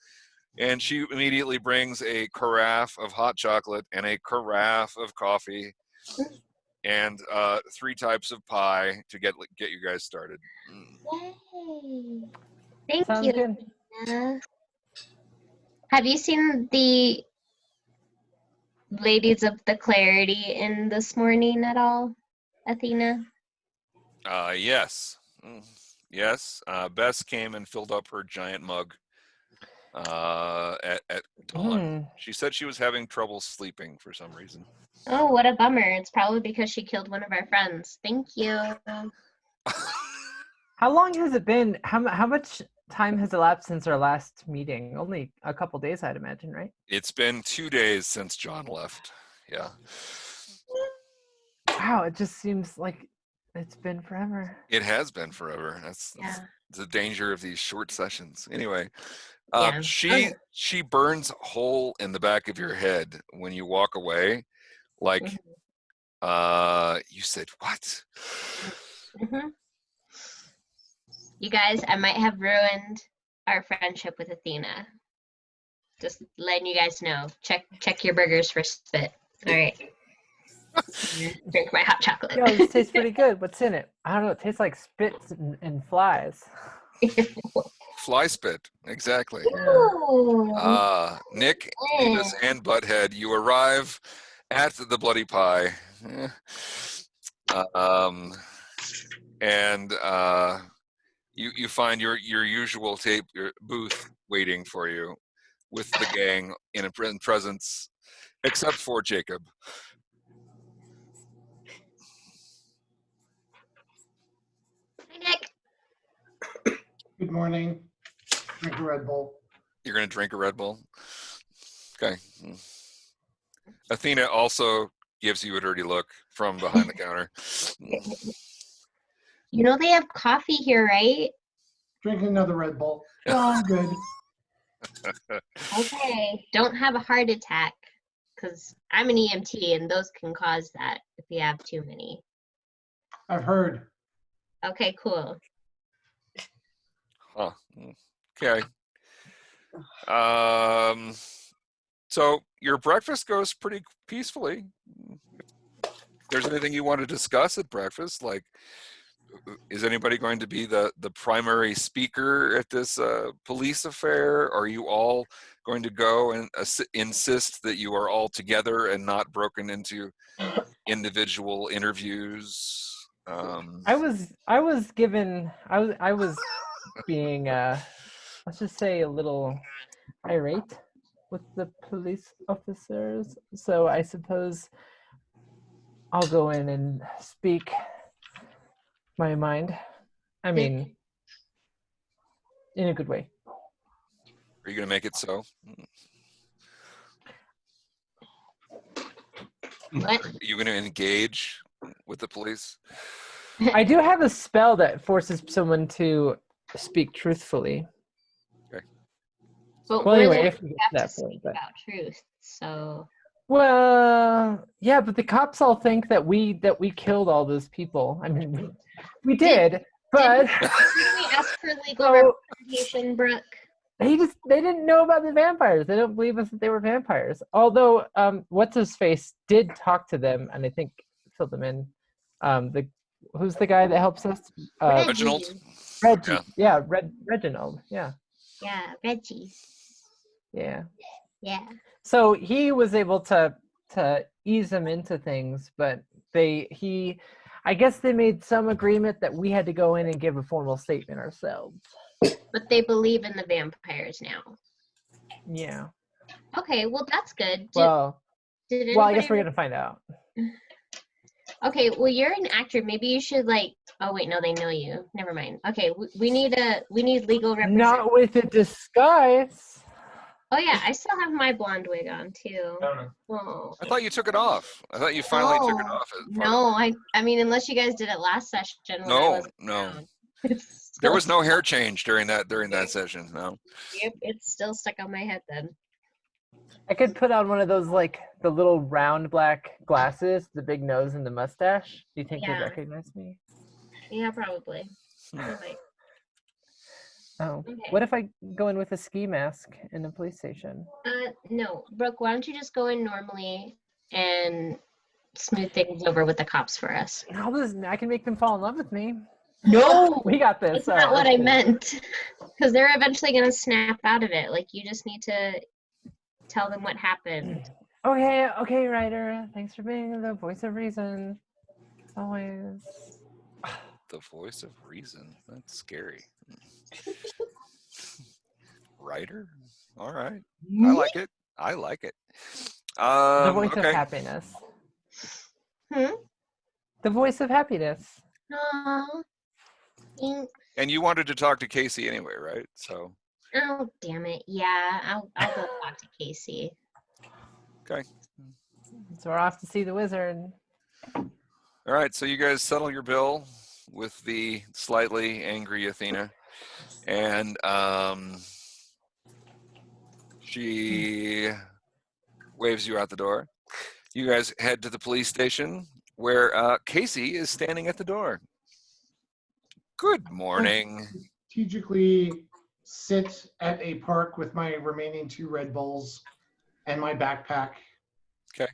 And she immediately brings a carafe of hot chocolate and a carafe of coffee and 3 types of pie to get you guys started. Yay. Thank Sounds you. good. Athena. Have you seen the Ladies of the Clarity in this morning at all, Athena? Yes. Yes. Bess came and filled up her giant mug at dawn. She said she was having trouble sleeping for some reason. Oh, what a bummer. It's probably because she killed one of our friends. Thank you. How long has it been? How much time has elapsed since our last meeting? Only a couple days, I'd imagine, right? It's been 2 days since John left. Yeah. Wow, it just seems like it's been forever. It has been forever. That's the danger of these short sessions. Anyway, she burns a hole in the back of your head when you walk away. Like, you said, what? You guys, I might have ruined our friendship with Athena. Just letting you guys know. Check your burgers for spit. All right. Drink my hot chocolate. Yo, this tastes pretty good. What's in it? I don't know. It tastes like spit and flies. Fly spit, exactly. Ooh. Nick, Davis, and Butthead, you arrive at the Bloody Pie. And you find your usual tape booth waiting for you with the gang in presence, except for Jacob. Hi, Nick. Good morning. Drink a Red Bull. You're going to drink a Red Bull? Okay. Athena also gives you a dirty look from behind the counter. You know they have coffee here, right? Drink another Red Bull. Oh, I'm good. Okay. Don't have a heart attack, because I'm an EMT, and those can cause that if you have too many. I've heard. Okay, cool. Huh. Okay. So your breakfast goes pretty peacefully. If there's anything you want to discuss at breakfast, like, is anybody going to be the primary speaker at this police affair? Are you all going to go and insist that you are all together and not broken into individual interviews? I was being let's just say a little irate with the police officers, so I suppose I'll go in and speak my mind. I mean, in a good way. Are you going to make it so? What? Are you going to engage with the police? I do have a spell that forces someone to speak truthfully. Okay. But Well, we're anyway, the if ones we who get to have that to point, speak but about truth, so. well, yeah, but the cops all think that we killed all those people. I mean, we did, but Did we ask for legal so representation, Brooke? they didn't know about the vampires. They don't believe us that they were vampires. Although, what's his face did talk to them, and I think filled them in. Who's the guy that helps us? Reginald? Reggie. Yeah, Reginald. Yeah. Yeah, Reggie. Yeah. Yeah. So he was able to ease them into things, but I guess they made some agreement that we had to go in and give a formal statement ourselves. But they believe in the vampires now. Yeah. Okay, well that's good. Well, did I guess anybody we're gonna find out. Okay, well you're an actor. Maybe you should oh wait, no, they know you. Never mind. Okay, we need legal representation. Not with a disguise. Oh yeah, I still have my blonde wig on too. Oh. I thought you took it off. I thought you finally took it off. No, I mean unless you guys did it last session when I No, wasn't no. around. There was no hair change during that session. No. Yep, it's still stuck on my head then. I could put on one of those, like, the little round black glasses, the big nose and the mustache. Do you think they'd Yeah. recognize me? Yeah, probably. I might. Oh. Okay. What if I go in with a ski mask in the police station? No, Brooke, why don't you just go in normally and smooth things over with the cops for us? I can make them fall in love with me. No, We got this. that's not what I meant. Because they're eventually gonna snap out of it. Like, you just need to tell them what happened. Okay, Ryder. Thanks for being the voice of reason. Always. The voice of reason. That's scary. Writer? All right. I like it. I like it. The voice of Okay. happiness. Hmm? The voice of happiness. Aw. Thanks. And you wanted to talk to Casey anyway, right? So. Oh, damn it. Yeah, I'll go talk to Casey. Okay. So we're off to see the wizard. All right. So you guys settle your bill with the slightly angry Athena, and she waves you out the door. You guys head to the police station where Casey is standing at the door. Good morning. Strategically sit at a park with my remaining 2 Red Bulls and my backpack. Okay.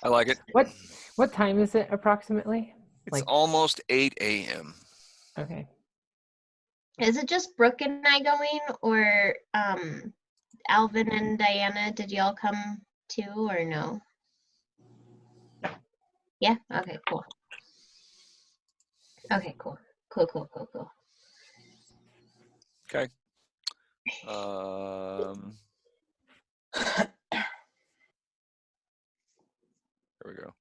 I like it. What time is it approximately? It's almost 8 a.m. Okay. Is it just Brooke and I going, or Alvin and Diana? Did y'all come too, or no? Yeah. Okay. Cool. Okay. Cool. Cool. Okay. There we go.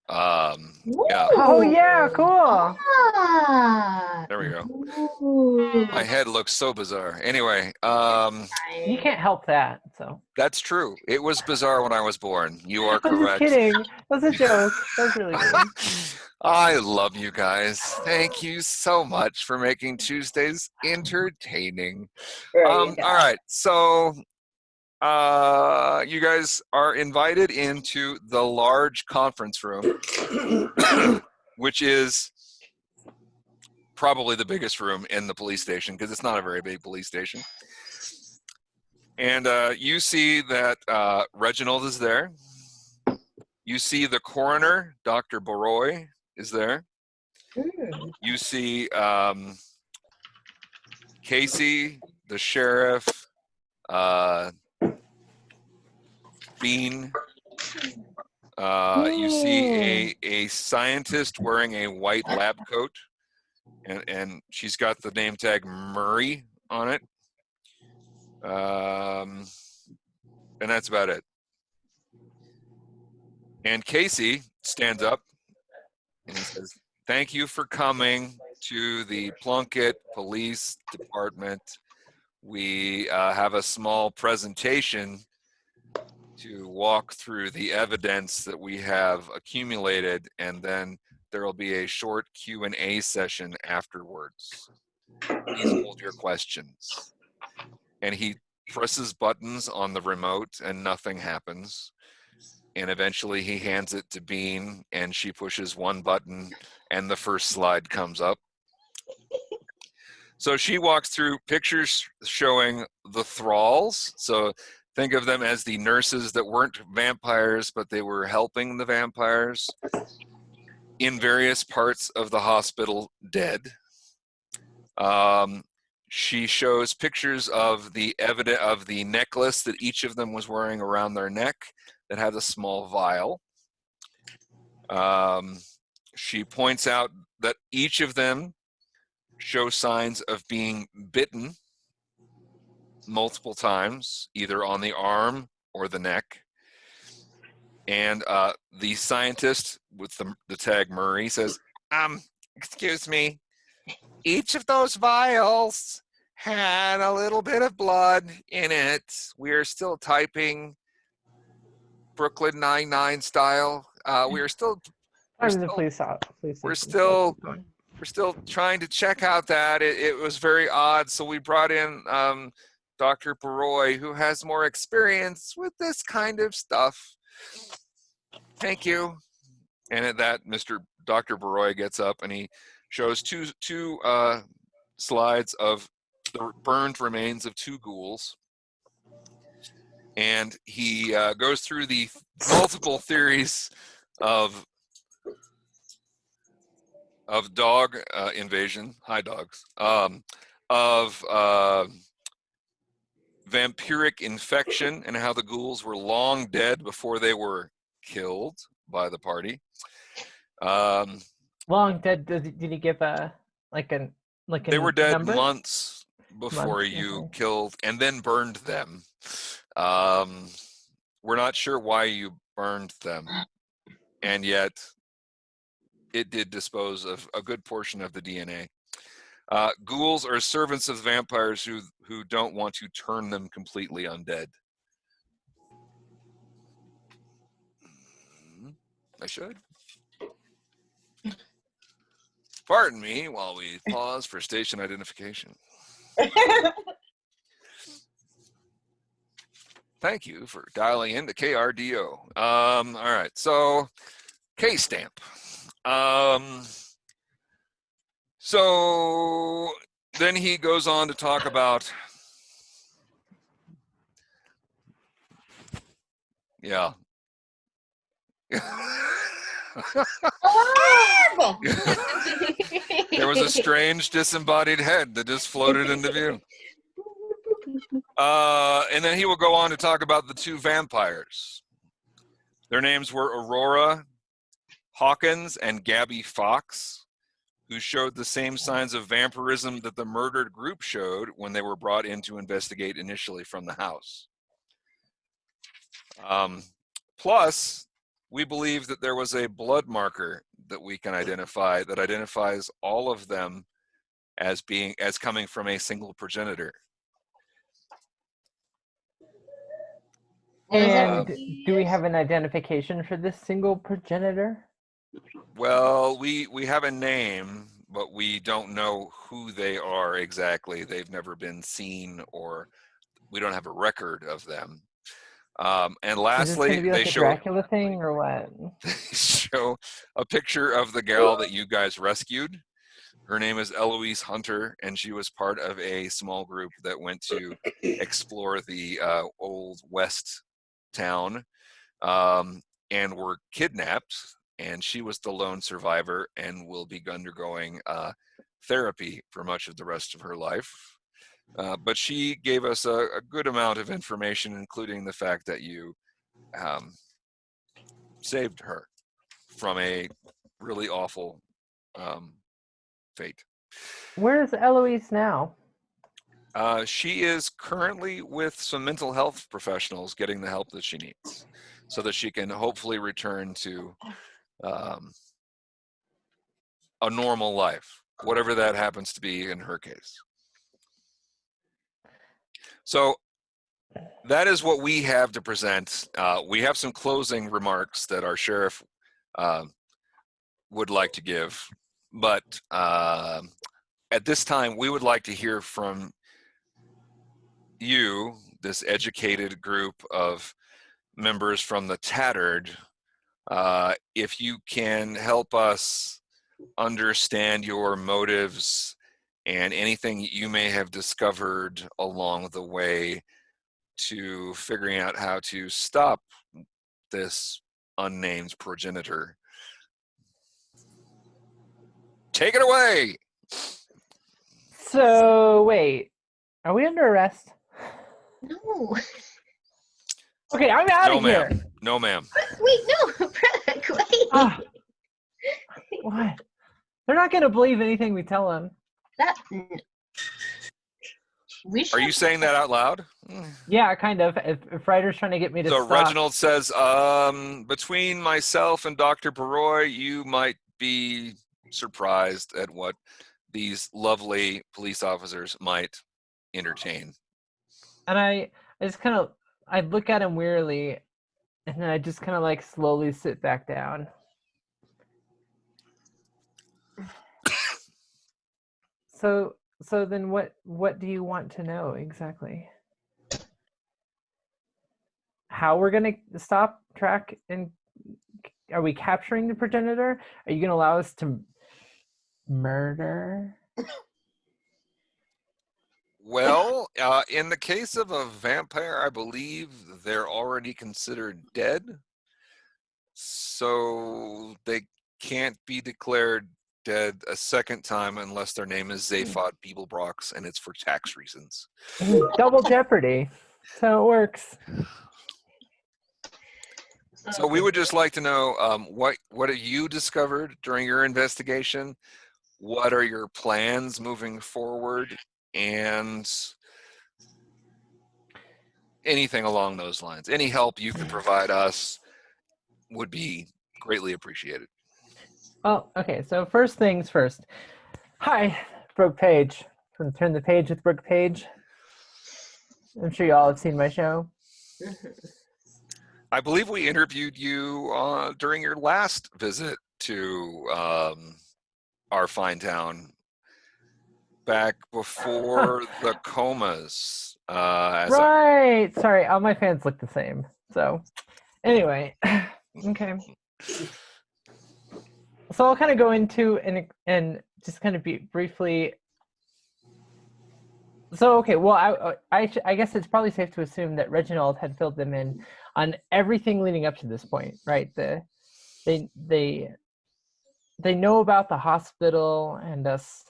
Yeah. Oh yeah, cool. Ah. There we go. Ooh. My head looks so bizarre. Anyway, You can't help that. So. that's true. It was bizarre when I was born. You are I'm correct. just kidding. That was a joke. That was really good. I love you guys. Thank you so much for making Tuesdays entertaining. All right. So you guys are invited into the large conference room, which is probably the biggest room in the police station because it's not a very big police station. And you see that Reginald is there. You see the coroner, Dr. Boroy, is there. You see Casey, the sheriff, Bean. You see a scientist wearing a white lab coat, and she's got the name tag Murray on it. And that's about it. And Casey stands up and he says, "Thank you for coming to the Plunkett Police Department. We have a small presentation to walk through the evidence that we have accumulated, and then there will be a short Q&A session afterwards. Please hold your questions." And he presses buttons on the remote and nothing happens. And eventually he hands it to Bean and she pushes one button and the first slide comes up. So she walks through pictures showing the thralls. So think of them as the nurses that weren't vampires, but they were helping the vampires in various parts of the hospital dead. She shows pictures of the necklace that each of them was wearing around their neck that has a small vial. She points out that each of them show signs of being bitten multiple times, either on the arm or the neck. And the scientist with the tag Murray says, excuse me, each of those vials had a little bit of blood in it. We're still typing Brooklyn Nine-Nine style. We're still we're still trying to check out that. It was very odd, so we brought in Dr. Baroy, who has more experience with this kind of stuff. Thank you. And at that, Dr. Baroy gets up and he shows two slides of the burned remains of 2 ghouls. And he goes through the multiple theories of dog invasion, hi dogs, of vampiric infection and how the ghouls were long dead before they were killed by the party. Long dead. Did he give a They were dead number? months before Months, you okay. killed and then burned them. We're not sure why you burned them, and yet it did dispose of a good portion of the DNA. Ghouls are servants of vampires who don't want to turn them completely undead. I should. Pardon me while we pause for station identification. Thank you for dialing into KRDO. All right, so K-Stamp. So then he goes on to talk about, yeah. There was a strange disembodied head that just floated into view. And then he will go on to talk about the 2 vampires. Their names were Aurora Hawkins and Gabby Fox, who showed the same signs of vampirism that the murdered group showed when they were brought in to investigate initially from the house. Plus, we believe that there was a blood marker that we can identify that identifies all of them as coming from a single progenitor. And do we have an identification for this single progenitor? Well, we have a name, but we don't know who they are exactly. They've never been seen, or we don't have a record of them. And lastly, Is this gonna be like a Dracula thing or what? They show a picture of the gal that you guys rescued. Her name is Eloise Hunter, and she was part of a small group that went to explore the old West town and were kidnapped. And she was the lone survivor and will be undergoing therapy for much of the rest of her life. But she gave us a good amount of information, including the fact that you saved her from a really awful fate. Where is Eloise now? She is currently with some mental health professionals getting the help that she needs so that she can hopefully return to a normal life, whatever that happens to be in her case. So that is what we have to present. We have some closing remarks that our sheriff would like to give, but at this time, we would like to hear from you, this educated group of members from the Tattered, if you can help us understand your motives and anything you may have discovered along the way to figuring out how to stop this unnamed progenitor. Take it away! So, wait. Are we under arrest? No. Okay, I'm out No, of here. ma'am. No, ma'am. Wait, no, Brooke, wait. Ah. What? They're not going to believe anything we tell them. We should. Are you saying that out loud? Yeah, kind of. If Ryder's trying to get me to So stop. Reginald says, between myself and Dr. Baroy, you might be surprised at what these lovely police officers might entertain. And I just kind of, I look at him wearily, and then I just kind of like slowly sit back down. So then what do you want to know exactly? How we're gonna stop, track, and are we capturing the progenitor? Are you gonna allow us to murder? Well, in the case of a vampire, I believe they're already considered dead, so they can't be declared dead a second time unless their name is Zaphod Beeblebrox, and it's for tax reasons. Double jeopardy. That's how it works. So we would just like to know what have you discovered during your investigation? What are your plans moving forward? And anything along those lines. Any help you could provide us would be greatly appreciated. Well, okay, so first things first. Hi, Brooke Page from Turn the Page with Brooke Page. I'm sure you all have seen my show. I believe we interviewed you during your last visit to our fine town back before the comas. Right. Sorry, all my fans look the same. So, anyway, okay. So I'll kind of go into and just kind of be briefly. So okay, well, I guess it's probably safe to assume that Reginald had filled them in on everything leading up to this point, right? They know about the hospital and us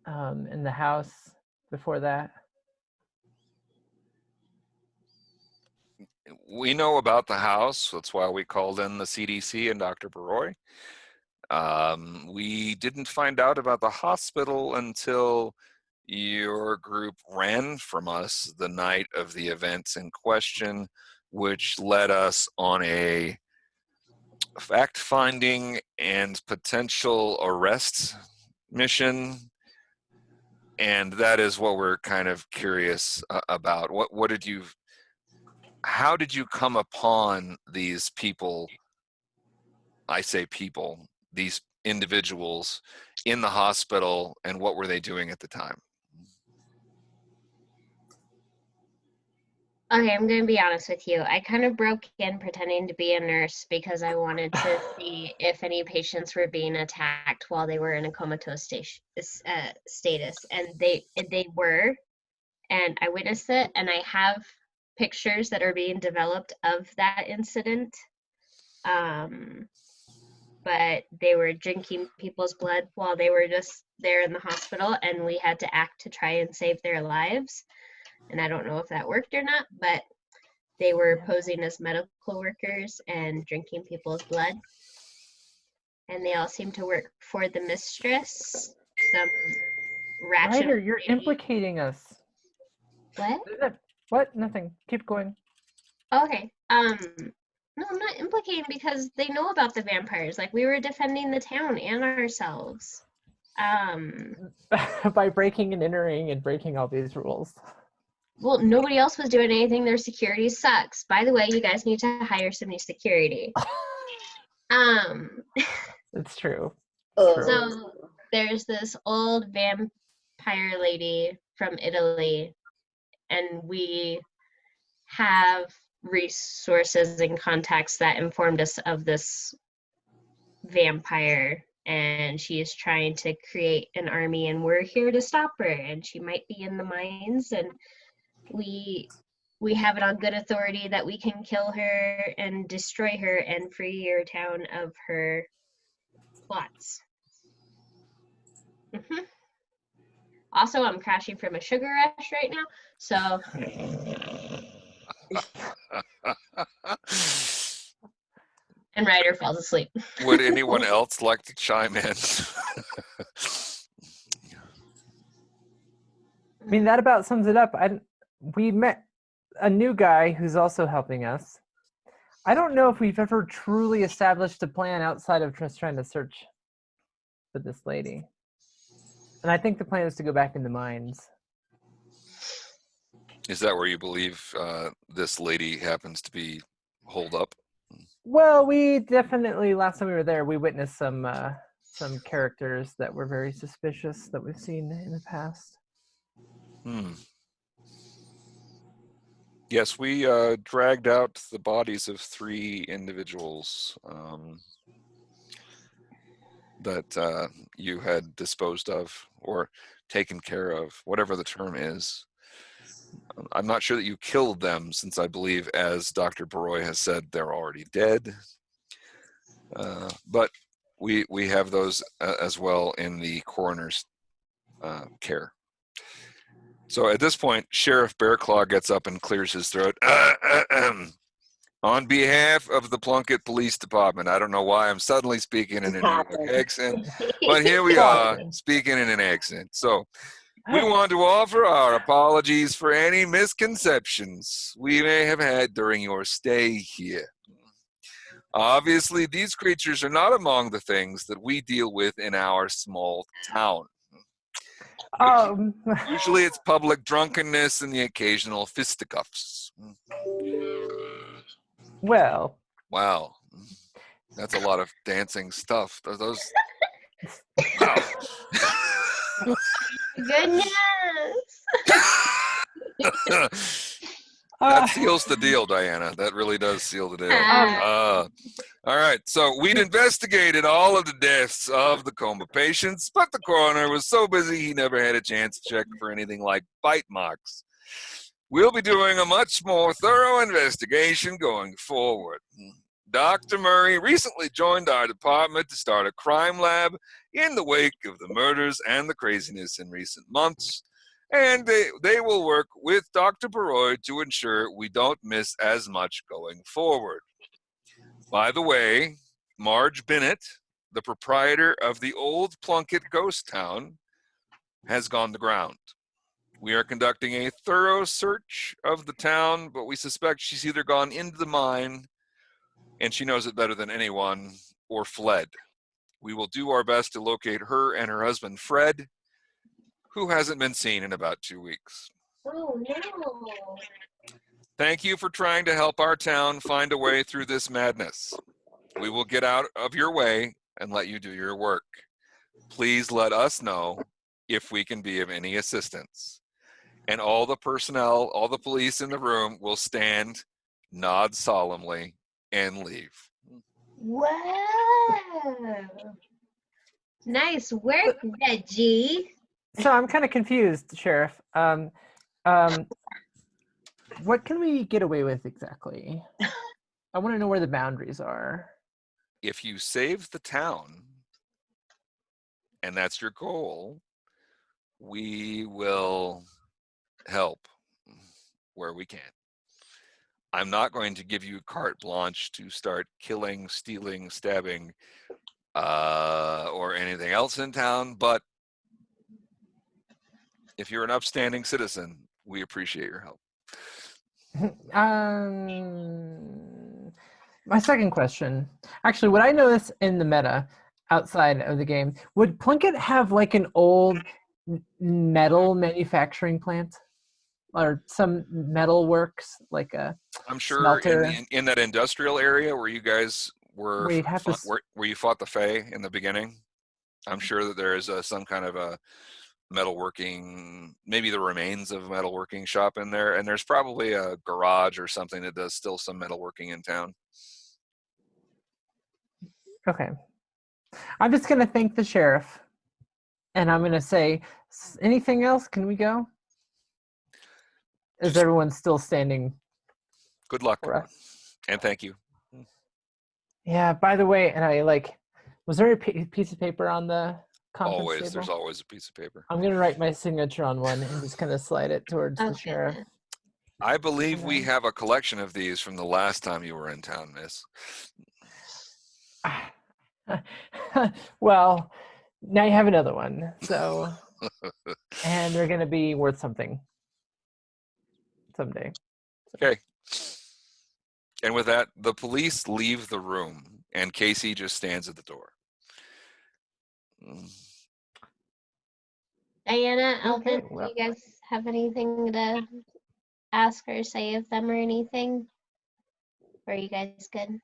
in the house before that. We know about the house. That's why we called in the CDC and Dr. Baroy. We didn't find out about the hospital until your group ran from us the night of the events in question, which led us on a fact-finding and potential arrest mission. And that is what we're kind of curious about. How did you come upon these people? I say people, these individuals in the hospital, and what were they doing at the time? Okay, I'm going to be honest with you. I kind of broke in pretending to be a nurse because I wanted to see if any patients were being attacked while they were in a comatose status, and they were, and I witnessed it, and I have pictures that are being developed of that incident. But they were drinking people's blood while they were just there in the hospital, and we had to act to try and save their lives. And I don't know if that worked or not, but they were posing as medical workers and drinking people's blood. And they all seemed to work for the mistress, some ratchet. Ryder, you're implicating us. What? What? Nothing. Keep going. Okay. No, I'm not implicating because they know about the vampires. Like, we were defending the town and ourselves. By breaking and entering and breaking all these rules. Well, nobody else was doing anything. Their security sucks. By the way, you guys need to hire some new security. It's true. So there's this old vampire lady from Italy, and we have resources and contacts that informed us of this vampire, and she is trying to create an army, and we're here to stop her, and she might be in the mines, and we have it on good authority that we can kill her and destroy her and free your town of her plots. Also, I'm crashing from a sugar rush right now, so and Ryder falls asleep. Would anyone else like to chime in? I mean, that about sums it up. We met a new guy who's also helping us. I don't know if we've ever truly established a plan outside of just trying to search for this lady. And I think the plan is to go back in the mines. Is that where you believe this lady happens to be holed up? Well, we definitely, last time we were there, we witnessed some characters that were very suspicious that we've seen in the past. Yes, we dragged out the bodies of 3 individuals that you had disposed of or taken care of, whatever the term is. I'm not sure that you killed them, since I believe, as Dr. Baroy has said, they're already dead. But we have those as well in the coroner's care. So at this point, Sheriff Bearclaw gets up and clears his throat. On behalf of the Plunkett Police Department, I don't know why I'm suddenly speaking in a New York accent, but here we are, speaking in an accent. So we want to offer our apologies for any misconceptions we may have had during your stay here. Obviously, these creatures are not among the things that we deal with in our small town. Usually it's public drunkenness and the occasional fisticuffs. Well. Wow. That's a lot of dancing stuff. Those. Wow. Goodness. That seals the deal, Diana. That really does seal the deal. All right. So we'd investigated all of the deaths of the coma patients, but the coroner was so busy he never had a chance to check for anything like bite marks. We'll be doing a much more thorough investigation going forward. Dr. Murray recently joined our department to start a crime lab in the wake of the murders and the craziness in recent months. And they will work with Dr. Baroy to ensure we don't miss as much going forward. By the way, Marge Bennett, the proprietor of the old Plunkett ghost town, has gone to ground. We are conducting a thorough search of the town, but we suspect she's either gone into the mine, and she knows it better than anyone, or fled. We will do our best to locate her and her husband, Fred, who hasn't been seen in about 2 weeks. Oh, no. Thank you for trying to help our town find a way through this madness. We will get out of your way and let you do your work. Please let us know if we can be of any assistance. And all the personnel, all the police in the room will stand, nod solemnly, and leave. Wow. Nice work, Reggie. So I'm kind of confused, Sheriff. What can we get away with exactly? I want to know where the boundaries are. If you save the town, and that's your goal, we will help where we can. I'm not going to give you carte blanche to start killing, stealing, stabbing, or anything else in town, but if you're an upstanding citizen, we appreciate your help. My second question, actually, what I noticed in the meta outside of the game, would Plunkett have like an old metal manufacturing plant or some metal works, like a I'm sure smelter? in that industrial area where you guys were, Where you'd have to where you fought the Fae in the beginning, I'm sure that there is some kind of a metalworking, maybe the remains of a metalworking shop in there, and there's probably a garage or something that does still some metalworking in town. Okay. I'm just going to thank the sheriff, and I'm going to say, anything else? Can we go? Is everyone still standing? Good luck, and thank you. Yeah, by the way, and I was there a piece of paper on the conference Always, table? there's always a piece of paper. I'm going to write my signature on one and just kind of slide it towards the sheriff. I believe we have a collection of these from the last time you were in town, miss. Well, now you have another one, so and they're going to be worth something someday. Okay. And with that, the police leave the room, and Casey just stands at the door. Diana, Alvin, Okay, well. do you guys have anything to ask or say of them or anything? Or are you guys good?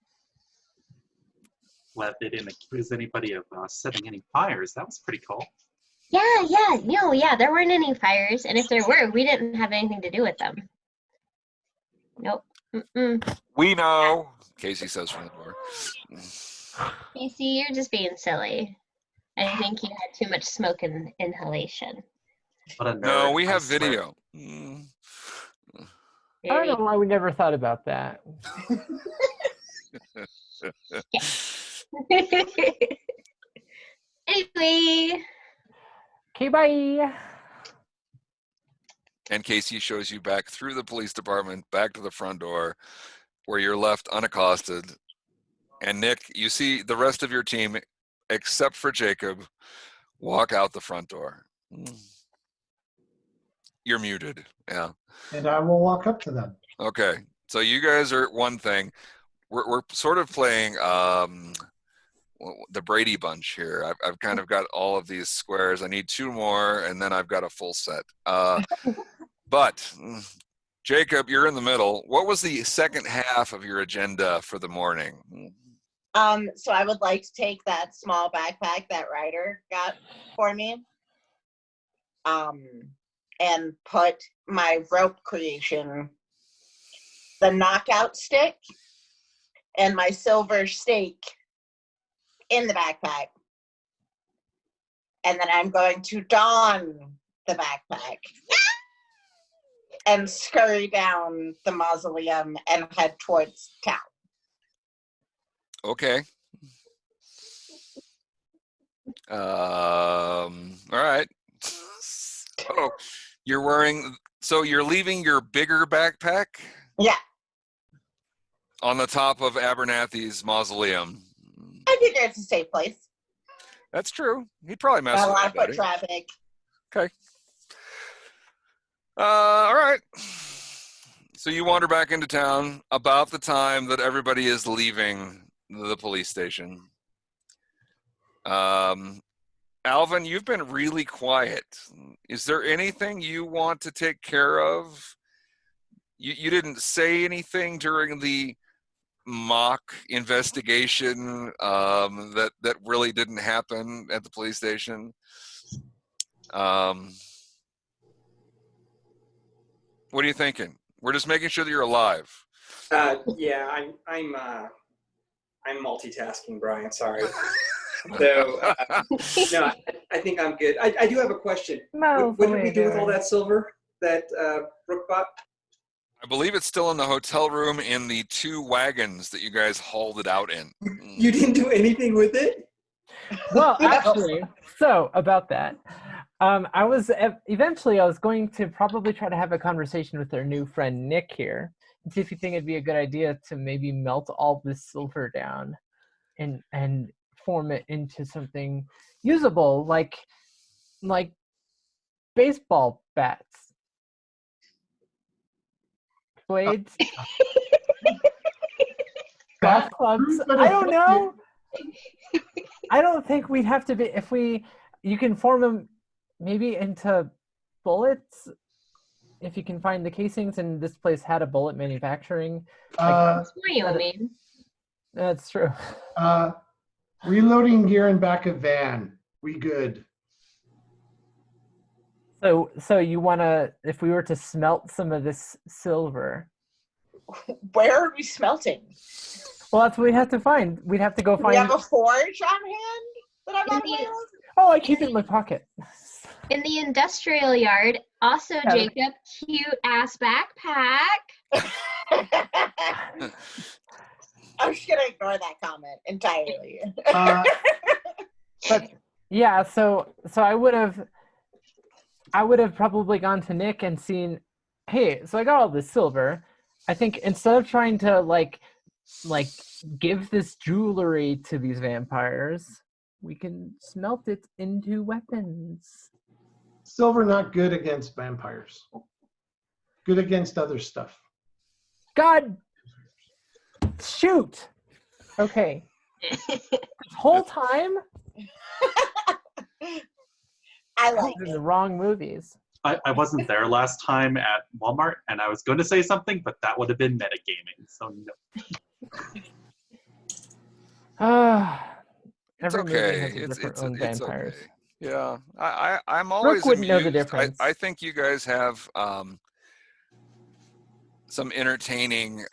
glad they didn't accuse anybody of setting any fires. That was pretty cool. Yeah, there weren't any fires, and if there were, we didn't have anything to do with them. Nope. We know, Casey says from the door. Casey, you're just being silly. I think you had too much smoke and inhalation. What a nerd, No, we I have swear. video. I don't know why we never thought about that. Anyway. Okay, bye. And Casey shows you back through the police department, back to the front door, where you're left unaccosted. And Nick, you see the rest of your team, except for Jacob, walk out the front door. You're muted. Yeah. And I will walk up to them. Okay. So you guys are one thing. We're sort of playing the Brady Bunch here. I've kind of got all of these squares. I need 2 more, and then I've got a full set. But Jacob, you're in the middle. What was the second half of your agenda for the morning? So I would like to take that small backpack that Ryder got for me, and put my rope creation, the knockout stick, and my silver stake in the backpack. And then I'm going to don the backpack and scurry down the mausoleum and head towards town. Okay. All right. Oh, so you're leaving your bigger backpack? Yeah. On the top of Abernathy's mausoleum. I figure it's a safe place. That's true. He'd probably mess Not a with lot of foot anybody. traffic. Okay. All right. So you wander back into town about the time that everybody is leaving the police station. Alvin, you've been really quiet. Is there anything you want to take care of? You didn't say anything during the mock investigation that really didn't happen at the police station. What are you thinking? We're just making sure that you're alive. Yeah, I'm multitasking, Brian. Sorry. So no, I think I'm good. I do have a question. What did we do with all that silver that Brooke bought? I believe it's still in the hotel room in the 2 wagons that you guys hauled it out in. You didn't do anything with it? Well, actually, so about that, I was going to probably try to have a conversation with our new friend Nick here and see if you think it'd be a good idea to maybe melt all this silver down and form it into something usable, like baseball bats, blades, golf clubs. I don't know. I don't think we'd have to be you can form them maybe into bullets if you can find the casings, and this place had a bullet manufacturing. Wyoming. That's true. Reloading gear in back of van. We good. So you wanna, if we were to smelt some of this silver. Where are we smelting? Well, that's what we'd have to find. We'd have to go find. We have a forge on hand that I'm not aware of? Oh, I keep it in my pocket. In the industrial yard. Also, Yeah. Jacob, cute ass backpack. I'm just gonna ignore that comment entirely. But yeah, so I would have probably gone to Nick and seen, hey, so I got all this silver. I think instead of trying to like give this jewelry to these vampires, we can smelt it into weapons. Silver not good against vampires. Good against other stuff. God, shoot. Okay. This whole time, I I like was in it. the wrong movies. I wasn't there last time at Walmart, and I was going to say something, but that would have been metagaming, so no. It's Every movie okay. has a different own It's vampires. okay. Yeah, I'm Brooke always wouldn't know the amused. I difference. think you guys have some entertaining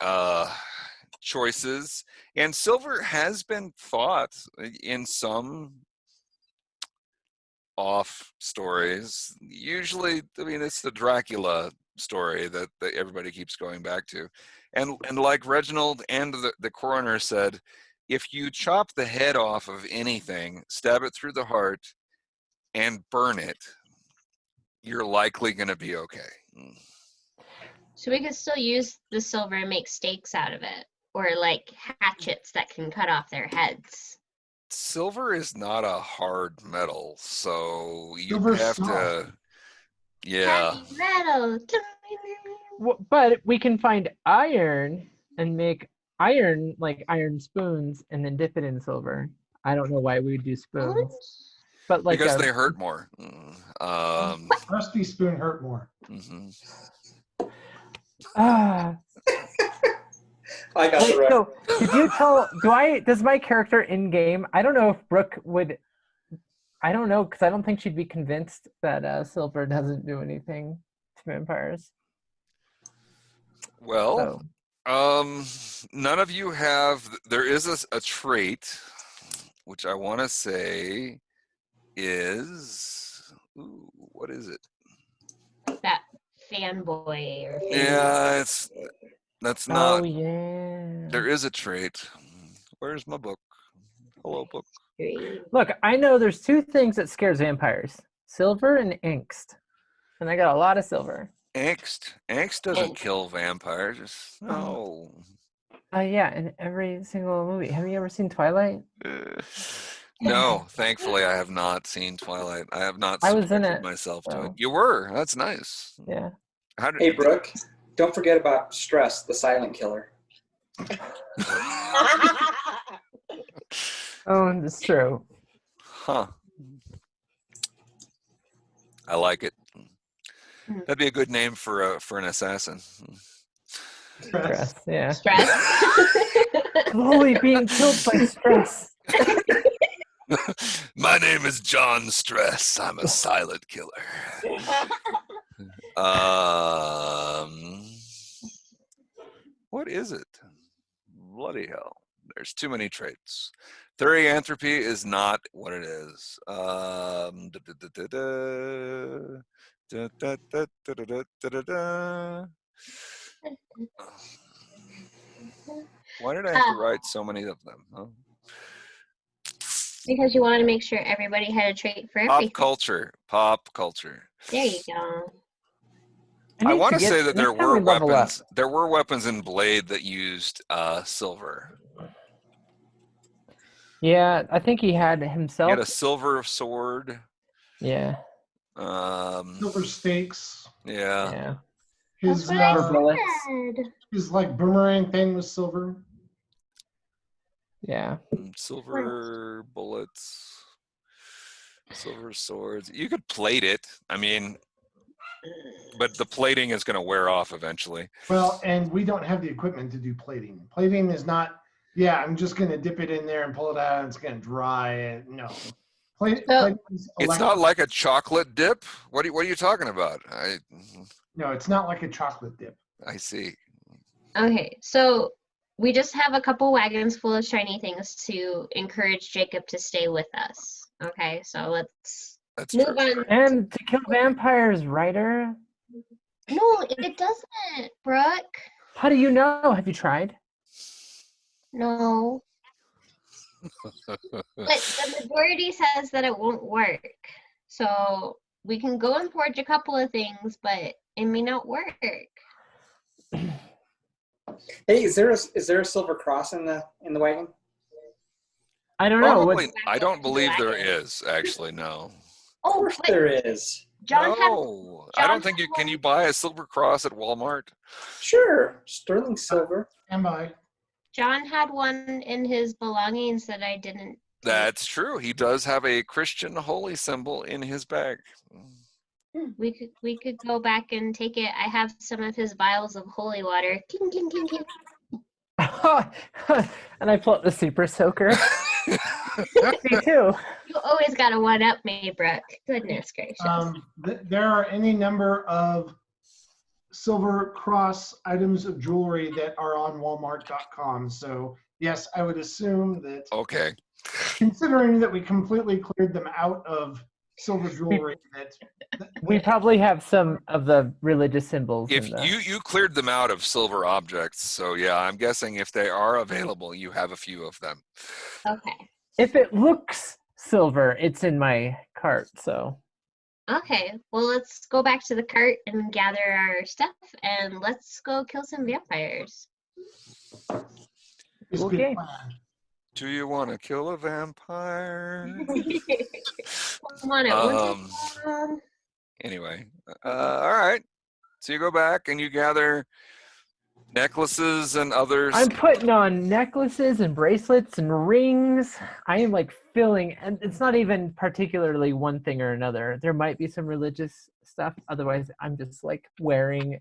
choices, and silver has been thought in some off stories. Usually, I mean, it's the Dracula story that everybody keeps going back to, and like Reginald and the coroner said, if you chop the head off of anything, stab it through the heart, and burn it, you're likely going to be okay. So we could still use the silver and make stakes out of it, or like hatchets that can cut off their heads. Silver is not a hard metal, so you'd Silver's have soft. to, yeah. Heavy metal. But we can find iron and make iron, like iron spoons, and then dip it in silver. I don't know why we would do spoons, but like Because they hurt more. Rusty spoon hurt more. Mhm. Ah. I got Wait, the so reference. did you tell? Does my character in game? I don't know if Brooke would. I don't know because I don't think she'd be convinced that silver doesn't do anything to vampires. Well, So, none of you have. There is a trait, which I want to say is. Ooh, what is it? That fanboy or fan. Yeah, that's not. oh yeah. There is a trait. Where's my book? Hello, book. Look, I know there's two things that scares vampires: silver and angst, and I got a lot of silver. Angst doesn't kill vampires. No. Yeah, in every single movie. Have you ever seen Twilight? No, thankfully I have not seen Twilight. I have not I was in subjected it, myself to it. so. You were. That's nice. Yeah. Hey, Brooke, don't forget about stress, the silent killer. Oh, that's true. Huh. I like it. That'd be a good name for an assassin. Stress, yeah. Stress. Slowly being killed by stress. My name is John Stress. I'm a silent killer. What is it? Bloody hell. There's too many traits. Therianthropy is not what it is. Why did I have to write so many of them? Huh? Because you wanted to make sure everybody had a trait for everything. Pop culture. There you go. I want to say that next there time were we level weapons. up. There were weapons in Blade that used silver. Yeah, I think he had himself. He had a silver sword. Yeah. Silver stakes. Yeah. Yeah. His That's what I bullets. said. his like boomerang thing was silver. Yeah. Silver bullets. Silver swords. You could plate it. I mean, but the plating is going to wear off eventually. Well, and we don't have the equipment to do plating. Plating is not. Yeah, I'm just gonna dip it in there and pull it out, and it's gonna dry. And no, plating is It's not like a chocolate dip. What are you talking about? No, it's not like a chocolate dip. I see. Okay, so we just have a couple wagons full of shiny things to encourage Jacob to stay with us. Okay, so let's move on. And to kill vampires, writer? No, it doesn't, Brooke. How do you know? Have you tried? No. But the majority says that it won't work. So we can go and forge a couple of things, but it may not work. Hey, is there a silver cross in the wagon? I don't know. Probably. I don't believe there is. Actually, no. Oh, Of course there is. No, I don't think you can. You buy a silver cross at Walmart? Sure, sterling silver. Stand by. John had one in his belongings that I didn't. That's true. He does have a Christian holy symbol in his bag. We could go back and take it. I have some of his vials of holy water. King, king, king, king. And I pull up the super soaker. Me too. You always gotta one up me, Brooke. Goodness gracious. There are any number of Silver Cross items of jewelry that are on Walmart.com. So yes, I would assume that. Okay. Considering that we completely cleared them out of silver jewelry, We probably have some of the religious symbols. If you cleared them out of silver objects, so yeah, I'm guessing if they are available, you have a few of them. Okay. If it looks silver, it's in my cart. So. Okay. Well, let's go back to the cart and gather our stuff, and let's go kill some vampires. Okay. Do you want to kill a vampire? Anyway, all right. So you go back and you gather necklaces and others. I'm putting on necklaces and bracelets and rings. I am like filling, and it's not even particularly one thing or another. There might be some religious stuff. Otherwise, I'm just like wearing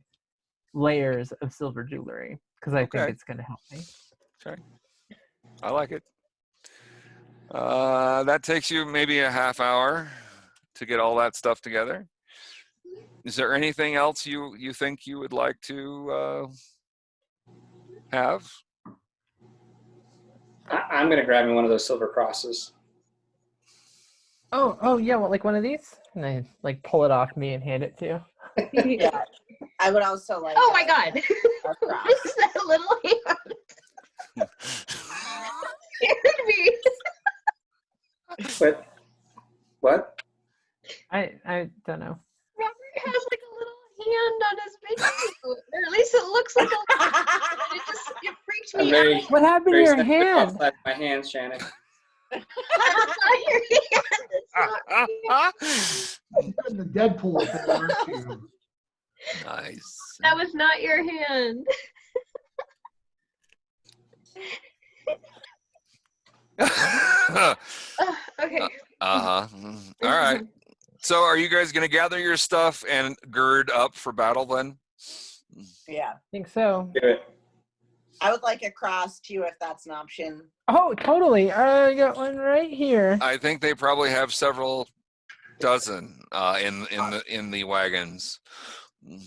layers of silver jewelry because I think it's going to help me. Okay. I like it. That takes you maybe a half hour to get all that stuff together. Is there anything else you think you would like to have? I'm going to grab me one of those silver crosses. Oh yeah, well, like one of these? And I like pull it off me and hand it to you. Yeah. I would also like. Oh my God. What's that little hand? Scared me. But what? I don't know. Robert has like a little hand on his baby, or at least it looks like a. It freaked me out. What happened to your hand? My hands, Shannon. That's not your hand. It's not. The Deadpool thing, aren't you? Nice. That was not your hand. Okay. All right. So are you guys going to gather your stuff and gird up for battle then? Yeah. I think so. Do it. I would like a cross too, if that's an option. Oh, totally. I got one right here. I think they probably have several dozen in the wagons.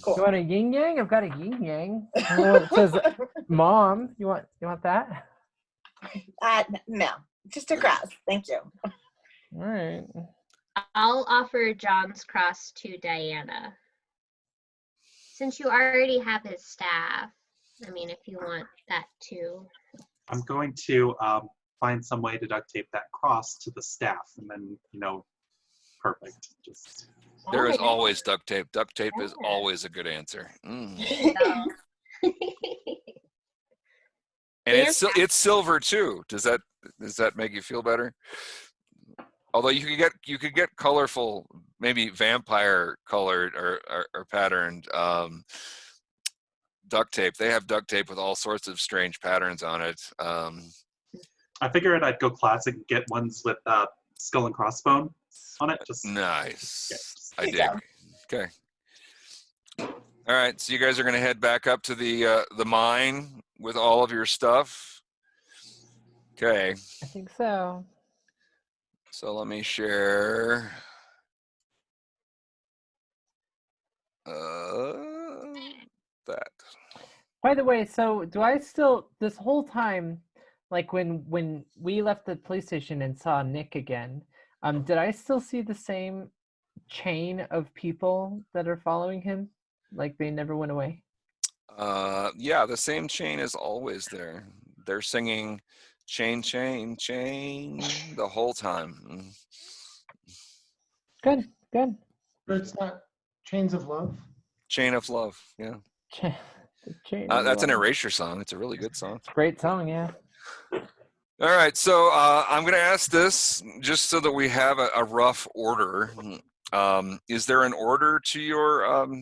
Cool. You want a yin yang? I've got a yin yang. It says mom. You want that? No, just a cross. Thank you. All right. I'll offer John's cross to Diana. Since you already have his staff, I mean, if you want that too. I'm going to find some way to duct tape that cross to the staff, and then, perfect. Just. There is always duct tape. Duct tape is always a good answer. And it's silver too. Does that make you feel better? Although you could get colorful, maybe vampire colored or patterned duct tape. They have duct tape with all sorts of strange patterns on it. I figured I'd go classic and get ones with skull and crossbone on it. Just nice. I dig. Okay. All right. So you guys are going to head back up to the mine with all of your stuff. Okay. I think so. So let me share. That. By the way, so do I still this whole time, like when we left the police station and saw Nick again, did I still see the same chain of people that are following him? Like they never went away? Yeah, the same chain is always there. They're singing chain, chain, chain the whole time. Good. But it's not Chains of Love? Chain of Love, yeah. Chain That's an Erasure song. It's a really good song. Great song, yeah. All right, so I'm going to ask this just so that we have a rough order. Is there an order to your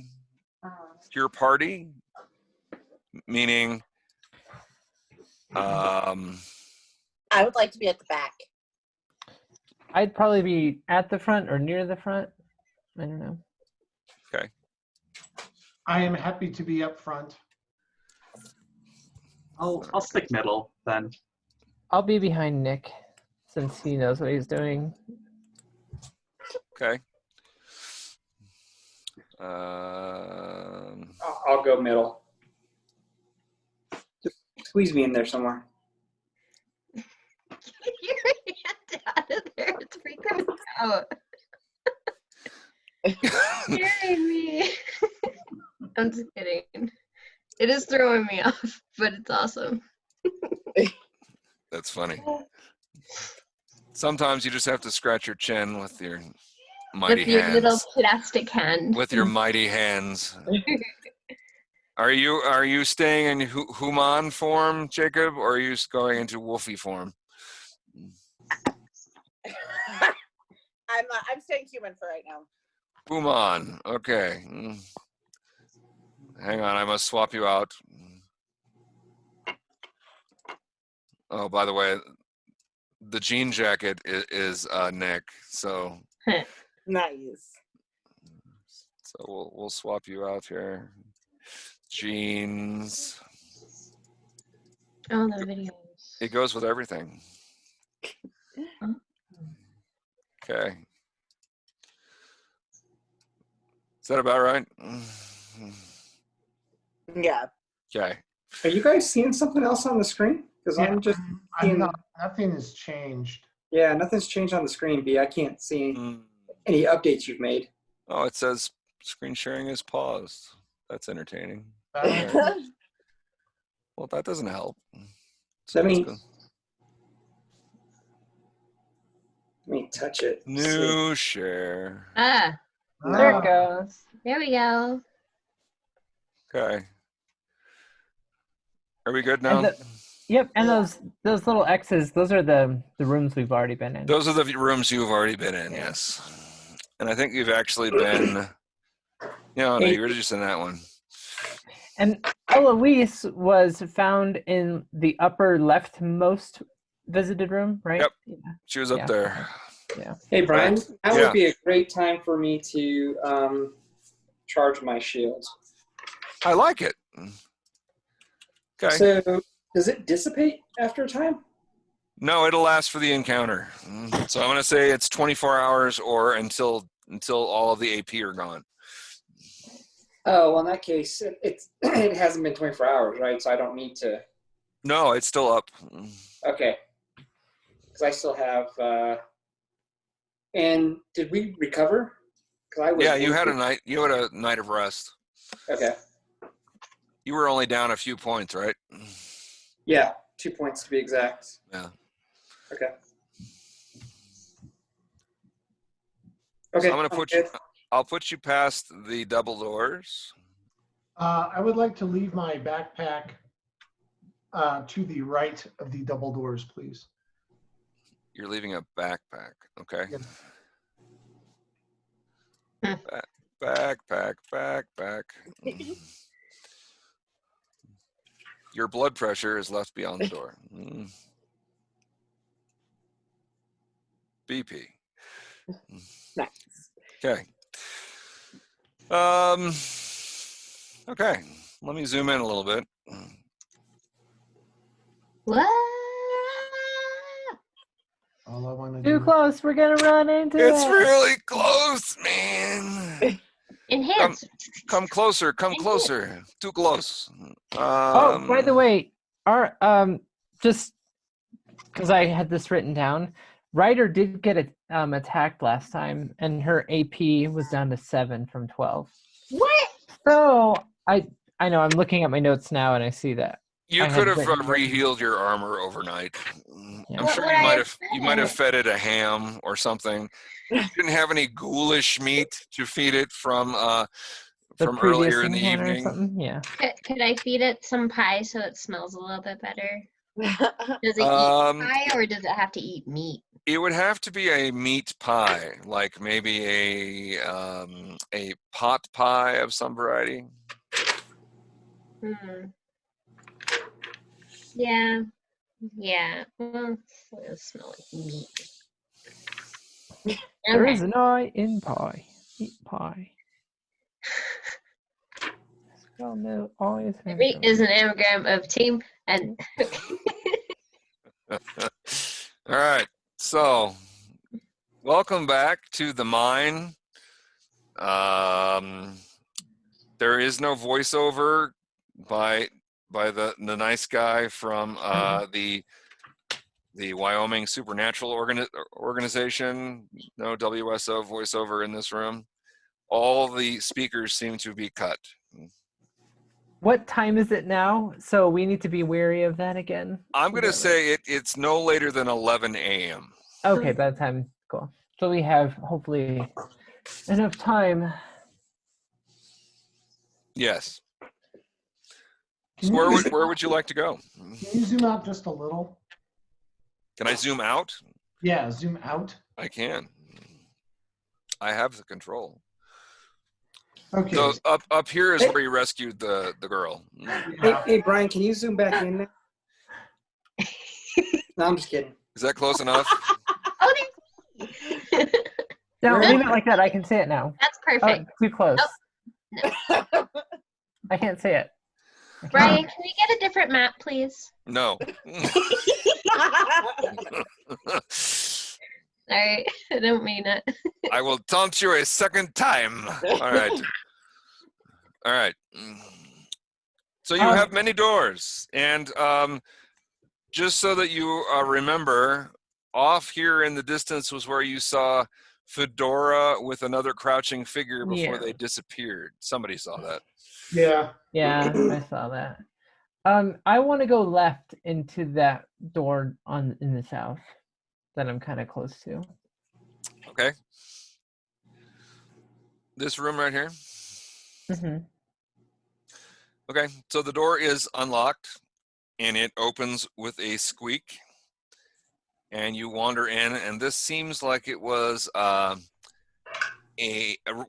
party? Meaning, I would like to be at the back. I'd probably be at the front or near the front. I don't know. Okay. I am happy to be up front. I'll stick middle then. I'll be behind Nick since he knows what he's doing. Okay. I'll go middle. Just squeeze me in there somewhere. Get your hand out of there. It's freaking me out. Scaring me. I'm just kidding. It is throwing me off, but it's awesome. That's funny. Sometimes you just have to scratch your chin with your mighty With your hands. little plastic hand. With your mighty hands. Are you staying in human form, Jacob, or are you going into wolfie form? I'm staying human for right now. Human. Okay. Hang on, I must swap you out. Oh, by the way, the jean jacket is Nick, so Nice. we'll swap you out here. Jeans. Oh, the videos. It goes with everything. Okay. Is that about right? Yeah. Okay. Are you guys seeing something else on the screen? Because I'm just seeing. Nothing has changed. Yeah, nothing's changed on the screen, B. I can't see any updates you've made. Oh, it says screen sharing is paused. That's entertaining. Right. Well, that doesn't help. Let me let's go. Let me touch it. New share. Ah, There it goes. there we go. Okay. Are we good now? Yep, and those little X's, those are the rooms we've already been in. Those are the rooms you've already been in, yes. And I think you've actually been. No, you were just in that one. And Eloise was found in the upper leftmost visited room, right? Yep. Yeah. She was up there. Yeah. Hey, Brian, Right. that Yeah. would be a great time for me to charge my shield. I like it. Okay. So, does it dissipate after a time? No, it'll last for the encounter. So I'm going to say it's 24 hours or until all of the AP are gone. Oh, well, in that case, it hasn't been 24 hours, right? So I don't need to. No, it's still up. Okay. Because I still have. And did we recover? Yeah, you had a night of rest. Okay. You were only down a few points, right? Yeah, 2 points to be exact. Yeah. Okay. Okay. So I'm gonna I'll put you past the double doors. I would like to leave my backpack to the right of the double doors, please. You're leaving a backpack, okay? Yep. Backpack. Your blood pressure is left beyond the door. BP. Nice. Okay. Okay. Let me zoom in a little bit. What? All I want to Too do. close. We're gonna run into It's it. really close, man. Enhance. Come closer. Too close. Oh, by the way, our just because I had this written down, Ryder did get attacked last time, and her AP was down to 7 from 12. What? So I know I'm looking at my notes now, and I see that. You I could had have written- rehealed your armor overnight. Yeah. I'm What sure would you I might have have fed? fed it a ham or something. You didn't have any ghoulish meat to feed it from the previous earlier in the encounter or evening. something. Yeah. Could I feed it some pie so it smells a little bit better? Does it eat pie or does it have to eat meat? It would have to be a meat pie, like maybe a pot pie of some variety. Yeah. Well, it smells like meat. There Okay. is an eye in pie. Eat pie. Oh no, always. Me is an anagram of team and. All right. So, welcome back to the mine. There is no voiceover by the nice guy from the Wyoming Supernatural Organization. No WSO voiceover in this room. All the speakers seem to be cut. What time is it now? So we need to be wary of that again. I'm going to say it's no later than 11 a.m. Okay, by the time, cool. So we have hopefully enough time. Yes. So where would you like to go? Can you zoom out just a little? Can I zoom out? Yeah, zoom out. I can. I have the control. Okay. So up here is where you rescued the girl. Hey, Brian, can you zoom back in now? No, I'm just kidding. Is that close enough? Oh, No, leave it like that. I can say it now. that's Oh, perfect. too close. Oh. I can't say it. Brian, can we get a different map, please? No. Sorry, I don't mean it. I will taunt you a second time. All right. All right. So you have many doors, and just so that you remember, off here in the distance was where you saw Fedora with another crouching figure before they disappeared. Somebody saw that. Yeah. Yeah, I saw that. I want to go left into that door in the south that I'm kind of close to. Okay. This room right here. Mm-hmm. Okay, so the door is unlocked, and it opens with a squeak, and you wander in, and this seems like it was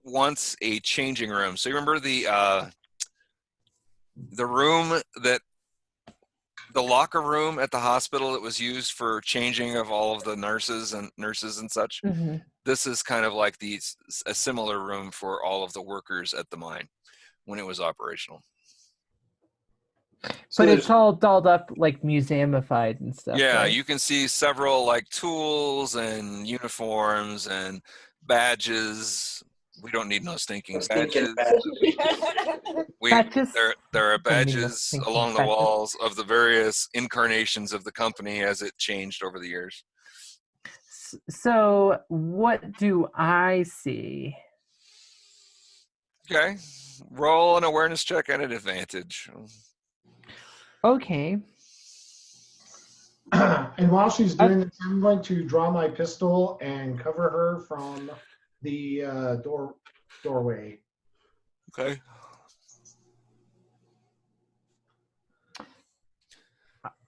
once a changing room. So you remember the room the locker room at the hospital that was used for changing of all of the nurses and such. Mm-hmm. This is kind of like a similar room for all of the workers at the mine when it was operational. So But it's all dolled up, like museumified and stuff. Yeah, right? you can see several like tools and uniforms and badges. We don't need no stinking badges. Badges? There are Don't need no badges stinking along the badges. walls of the various incarnations of the company as it changed over the years. So what do I see? Okay, roll an awareness check at an advantage. Okay. And while she's doing this, I'm going to draw my pistol and cover her from the doorway. Okay.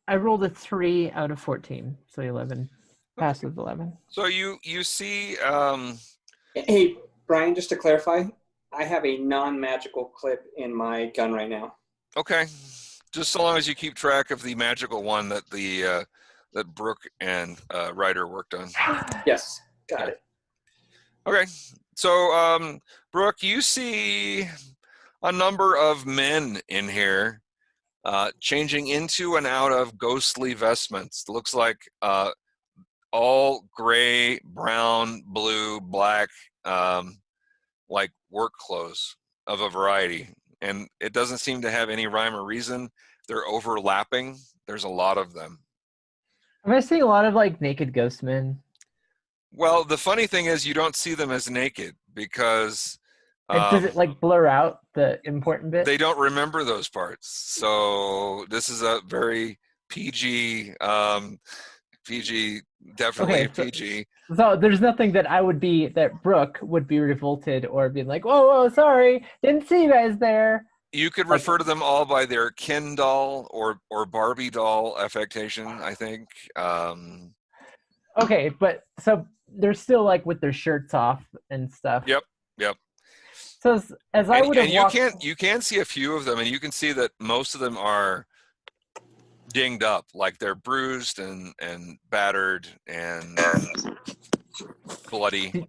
I rolled a 3 out of 14, so 11. Passed with 11. So you see. Hey, Brian, just to clarify, I have a non-magical clip in my gun right now. Okay, just so long as you keep track of the magical one that that Brooke and Ryder worked on. Yes, got it. Okay, so Brooke, you see a number of men in here changing into and out of ghostly vestments. Looks like all gray, brown, blue, black, like work clothes of a variety. And it doesn't seem to have any rhyme or reason. They're overlapping. There's a lot of them. Am I seeing a lot of like naked ghost men? Well, the funny thing is you don't see them as naked because Does it like blur out the important bit? they don't remember those parts. So this is a very PG, definitely Okay, so- PG. So there's nothing that Brooke would be revolted or being like, whoa, sorry, didn't see you guys there. You could refer to them all by their Ken doll or Barbie doll affectation, I think. Okay, but so they're still like with their shirts off and stuff. Yep. So as I would have walked, you can see a few of them, and you can see that most of them are dinged up, like they're bruised and battered and bloody.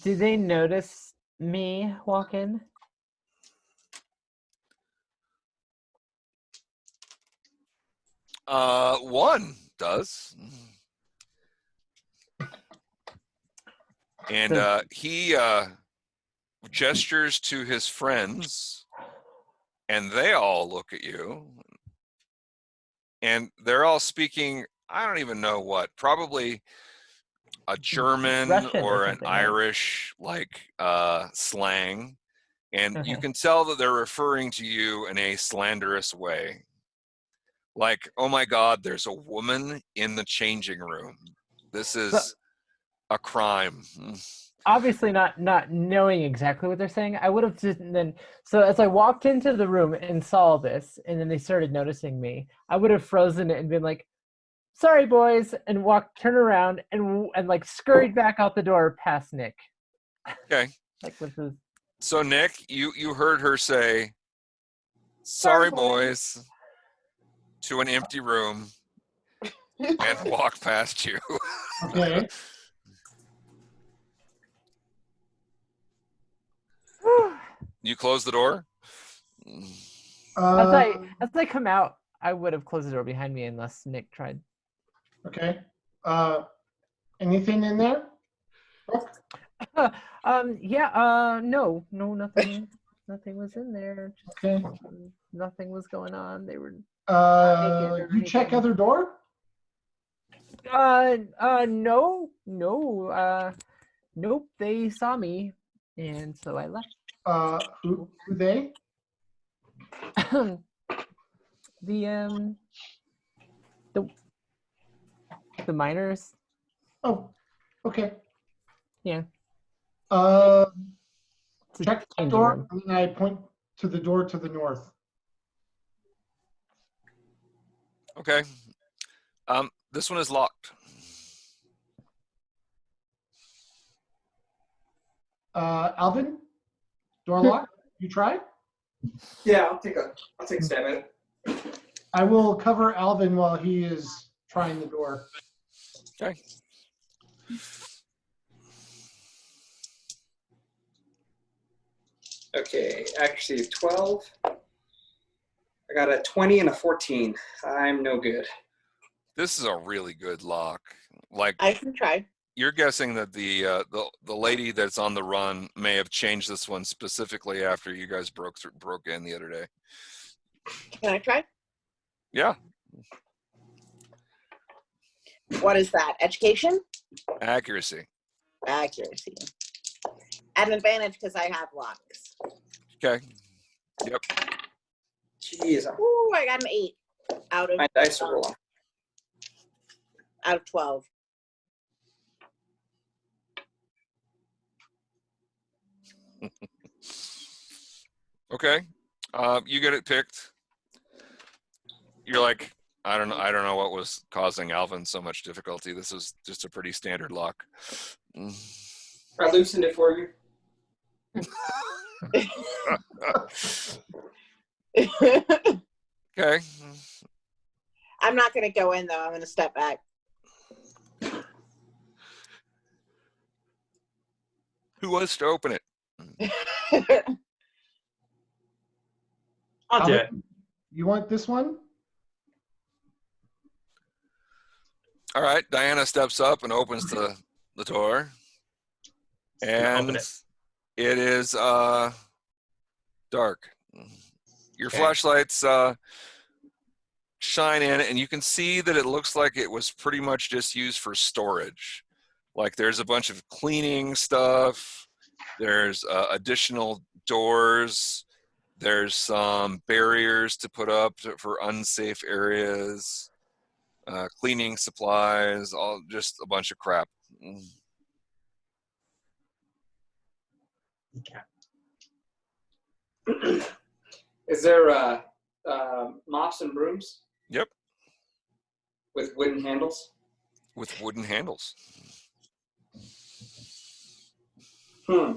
do they notice me walk in? One does. And he gestures to his friends, and they all look at you. And they're all speaking, I don't even know what, probably a German Russian or an something, right? Irish slang. And you Okay. can tell that they're referring to you in a slanderous way. Like, oh my God, there's a woman in the changing room. This is a crime. Obviously not knowing exactly what they're saying, I would have just then. So as I walked into the room and saw this, and then they started noticing me, I would have frozen it and been like, "Sorry, boys," and turn around and like scurried back out the door past Nick. Okay. Like with his. So Nick, you heard her say, "Sorry, boys," to an empty room, and walk past you. Okay. You close the door? As I come out, I would have closed the door behind me unless Nick tried. Okay. Anything in there? No, nothing. Nothing was in there. Okay. Nothing was going on. They were. You check other door? No. Nope. They saw me, and so I left. Who they? The miners. Oh, okay. Yeah. Check the door, and then I point to the door to the north. Okay. This one is locked. Alvin, door locked. You try? Yeah, I'll take a stab at it. I will cover Alvin while he is trying the door. Okay. Okay, actually 12. I got a 20 and a 14. I'm no good. This is a really good lock. Like, I can try. you're guessing that the lady that's on the run may have changed this one specifically after you guys broke in the other day. Can I try? Yeah. What is that? Education? Accuracy. Accuracy. At an advantage because I have locks. Okay. Yep. Jeez, Ooh, I got an 8 out of my dice are rolling. out of 12. Okay. You get it picked. You're like, I don't know what was causing Alvin so much difficulty. This is just a pretty standard lock. I loosened it for you. Okay. I'm not going to go in though. I'm going to step back. Who wants to open it? I'll do it. You want this one? All right. Diana steps up and opens the door. And Open it. it is dark. Your Okay. flashlights shine in, and you can see that it looks like it was pretty much just used for storage. Like, there's a bunch of cleaning stuff. There's additional doors. There's some barriers to put up for unsafe areas. Cleaning supplies, all just a bunch of crap. Okay. Is there mops and brooms? Yep. With wooden handles? With wooden handles. Hmm.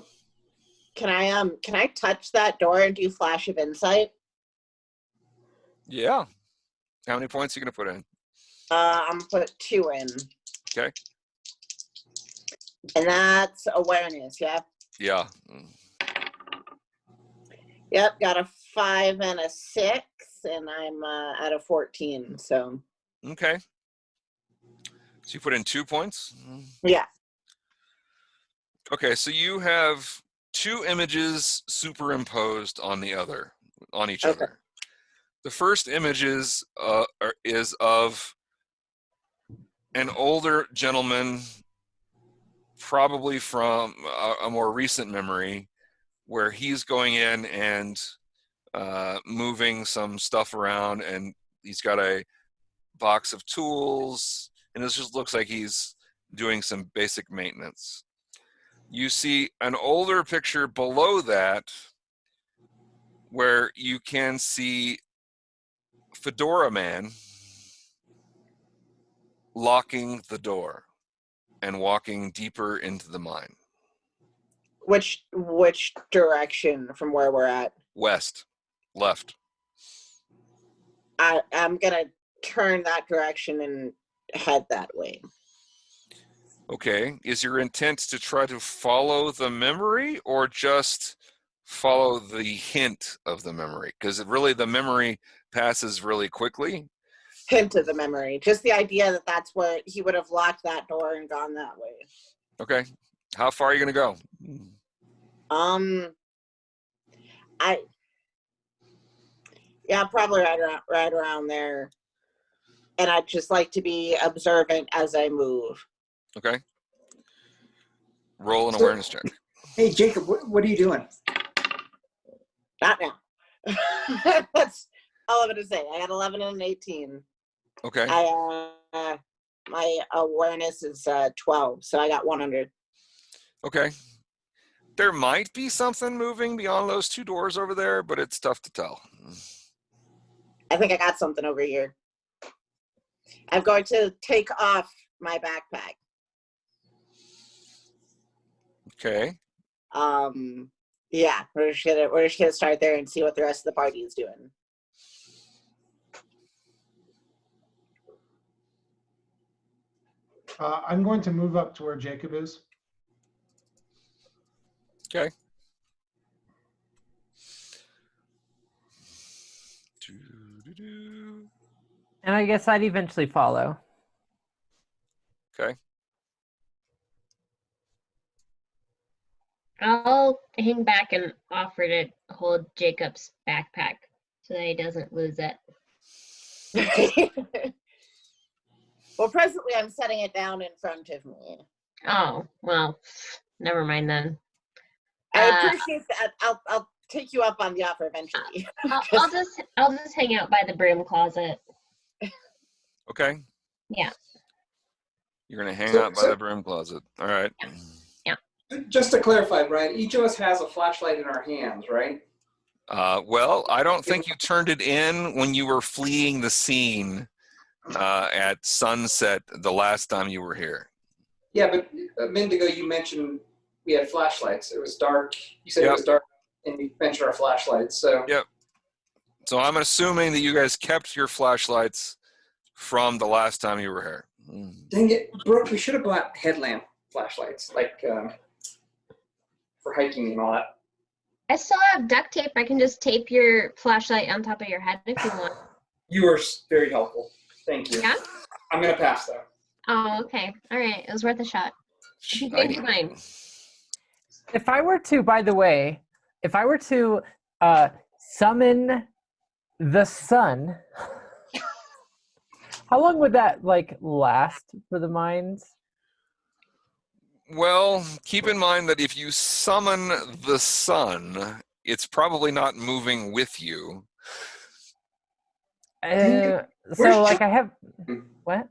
Can I touch that door and do flash of insight? Yeah. How many points are you going to put in? I'm gonna put 2 in. Okay. And that's awareness, yeah? Yeah. Yep, got a 5 and a 6, and I'm at a 14, so. Okay. So you put in 2 points? Yeah. Okay, so you have 2 images superimposed on each Okay. other. The first image is of an older gentleman, probably from a more recent memory, where he's going in and moving some stuff around, and he's got a box of tools, and this just looks like he's doing some basic maintenance. You see an older picture below that where you can see Fedora Man locking the door and walking deeper into the mine. Which direction from where we're at? West. Left. I'm gonna turn that direction and head that way. Okay. Is your intent to try to follow the memory or just follow the hint of the memory? Because really the memory passes really quickly. Hint of the memory. Just the idea that that's where he would have locked that door and gone that way. Okay. How far are you going to go? Probably right around there. And I'd just like to be observant as I move. Okay. Roll an awareness check. Hey, Jacob, what are you doing? Not now. That's all I'm gonna say. I got 11 and an 18. Okay. My awareness is 12, so I got 100. Okay. There might be something moving beyond those 2 doors over there, but it's tough to tell. I think I got something over here. I'm going to take off my backpack. Okay. Yeah, we're just gonna start there and see what the rest of the party is doing. I'm going to move up to where Jacob is. Okay. And I guess I'd eventually follow. Okay. I'll hang back and offer to hold Jacob's backpack so that he doesn't lose it. Well, presently I'm setting it down in front of me. Oh, well, never mind then. I appreciate that. I'll take you up on the offer eventually. I'll just hang out by the broom closet. Okay. Yeah. You're going to hang out by the broom closet. All right. Yeah. Just to clarify, Brian, each of us has a flashlight in our hands, right? Well, I don't think you turned it in when you were fleeing the scene at sunset the last time you were here. Yeah, but a minute ago you mentioned we had flashlights. It was dark. You said it was dark, and you mentioned our flashlights. So. Yep. So I'm assuming that you guys kept your flashlights from the last time you were here. Dang it, Brooke, we should have bought headlamp flashlights, like for hiking and all that. I still have duct tape. I can just tape your flashlight on top of your head if you want. You were very helpful. Thank you. Yeah? I'm going to pass, though. Oh, okay. All right. It was worth a shot. Thank you, mine. If I were to, by the way, summon the sun, how long would that last for the mines? Well, keep in mind that if you summon the sun, it's probably not moving with you. I have what?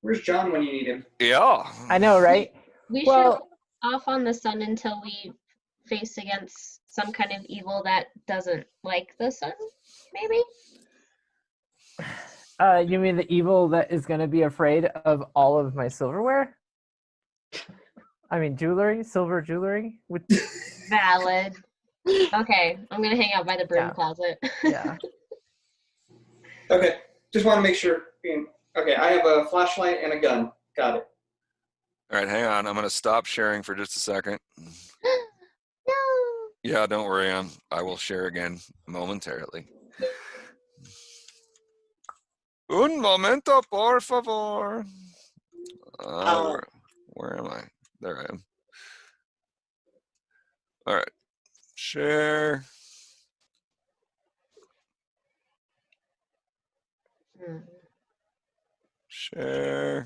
Where's John when you need him? Yeah. I know, right? We should hold off on the sun until we face against some kind of evil that doesn't like the sun, maybe? You mean the evil that is going to be afraid of all of my silverware? I mean, silver jewelry? Valid. Okay, I'm going to hang out by the broom closet. Yeah. Okay, just want to make sure. Okay, I have a flashlight and a gun. Got it. All right, hang on. I'm going to stop sharing for just a second. No. Yeah, don't worry. I will share again momentarily. Un momento, por favor. Where am I? There I am. All right. Share. Share.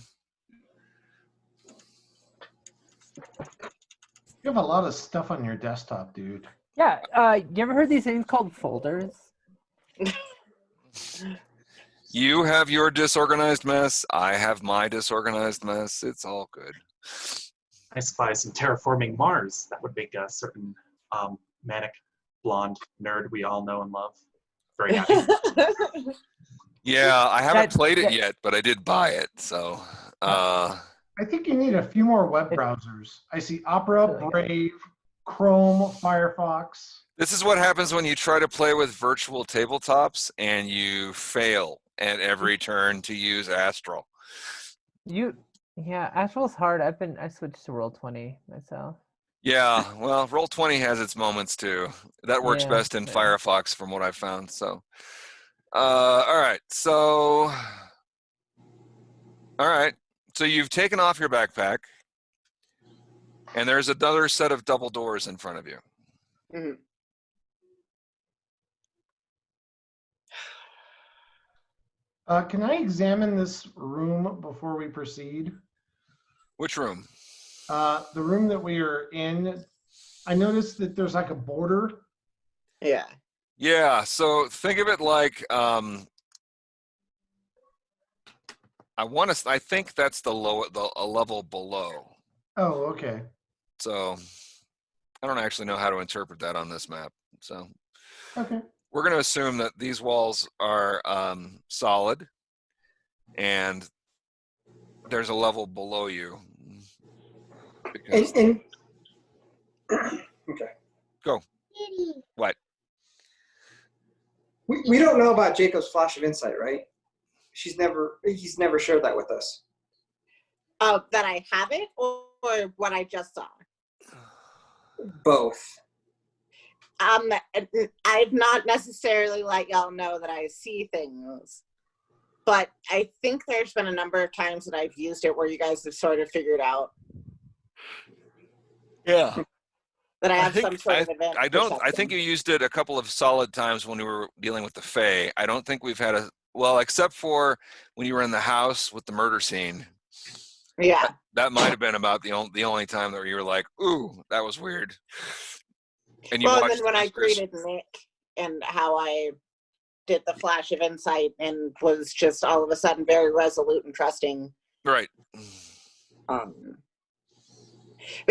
You have a lot of stuff on your desktop, dude. Yeah, you ever heard these things called folders? You have your disorganized mess. I have my disorganized mess. It's all good. I spy some terraforming Mars. That would make a certain manic blonde nerd we all know and love very happy. Yeah, I haven't played it yet, but I did buy it. So, I think you need a few more web browsers. I see Opera, Brave, Chrome, Firefox. This is what happens when you try to play with virtual tabletops and you fail at every turn to use Astral. Yeah, Astral's hard. I switched to Roll20 myself. Yeah, well, Roll20 has its moments too. That works best in Firefox from what I've found. So, all right. So you've taken off your backpack and there's another set of double doors in front of you. Mm-hmm. Can I examine this room before we proceed? Which room? The room that we are in. I noticed that there's like a border. Yeah. Yeah, so think of it like I think that's a level below. Oh, okay. So I don't actually know how to interpret that on this map. So okay. We're going to assume that these walls are solid and there's a level below you. Okay. Go. What? We don't know about Jacob's flash of insight, right? He's never shared that with us. That I have it or what I just saw? Both. I've not necessarily let y'all know that I see things, but I think there's been a number of times that I've used it where you guys have sort of figured out. Yeah. That I have some sort of event. I think you used it a couple of solid times when we were dealing with the Fae. I don't think we've had except for when you were in the house with the murder scene. Yeah. That might have been about the only time that you were like, ooh, that was weird. And then when I greeted Nick and how I did the flash of insight and was just all of a sudden very resolute and trusting. Right. But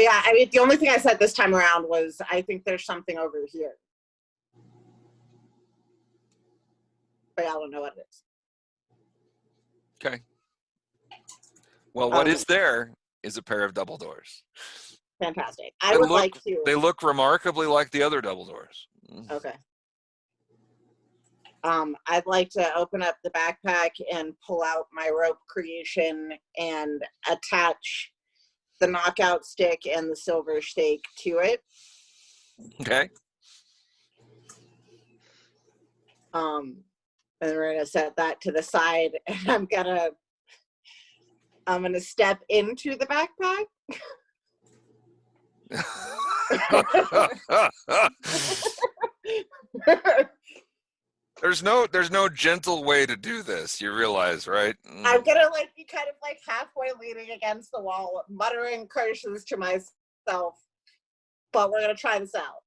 yeah, I mean, the only thing I said this time around was, I think there's something over here. But I don't know what it is. Okay. Well, what is there is a pair of double doors. Fantastic. I would like to. They look remarkably like the other double doors. Okay. I'd like to open up the backpack and pull out my rope creation and attach the knockout stick and the silver stake to it. Okay. And we're gonna set that to the side, and I'm gonna step into the backpack. There's no gentle way to do this, you realize, right? I'm gonna be kind of halfway leaning against the wall, muttering curses to myself, but we're gonna try this out.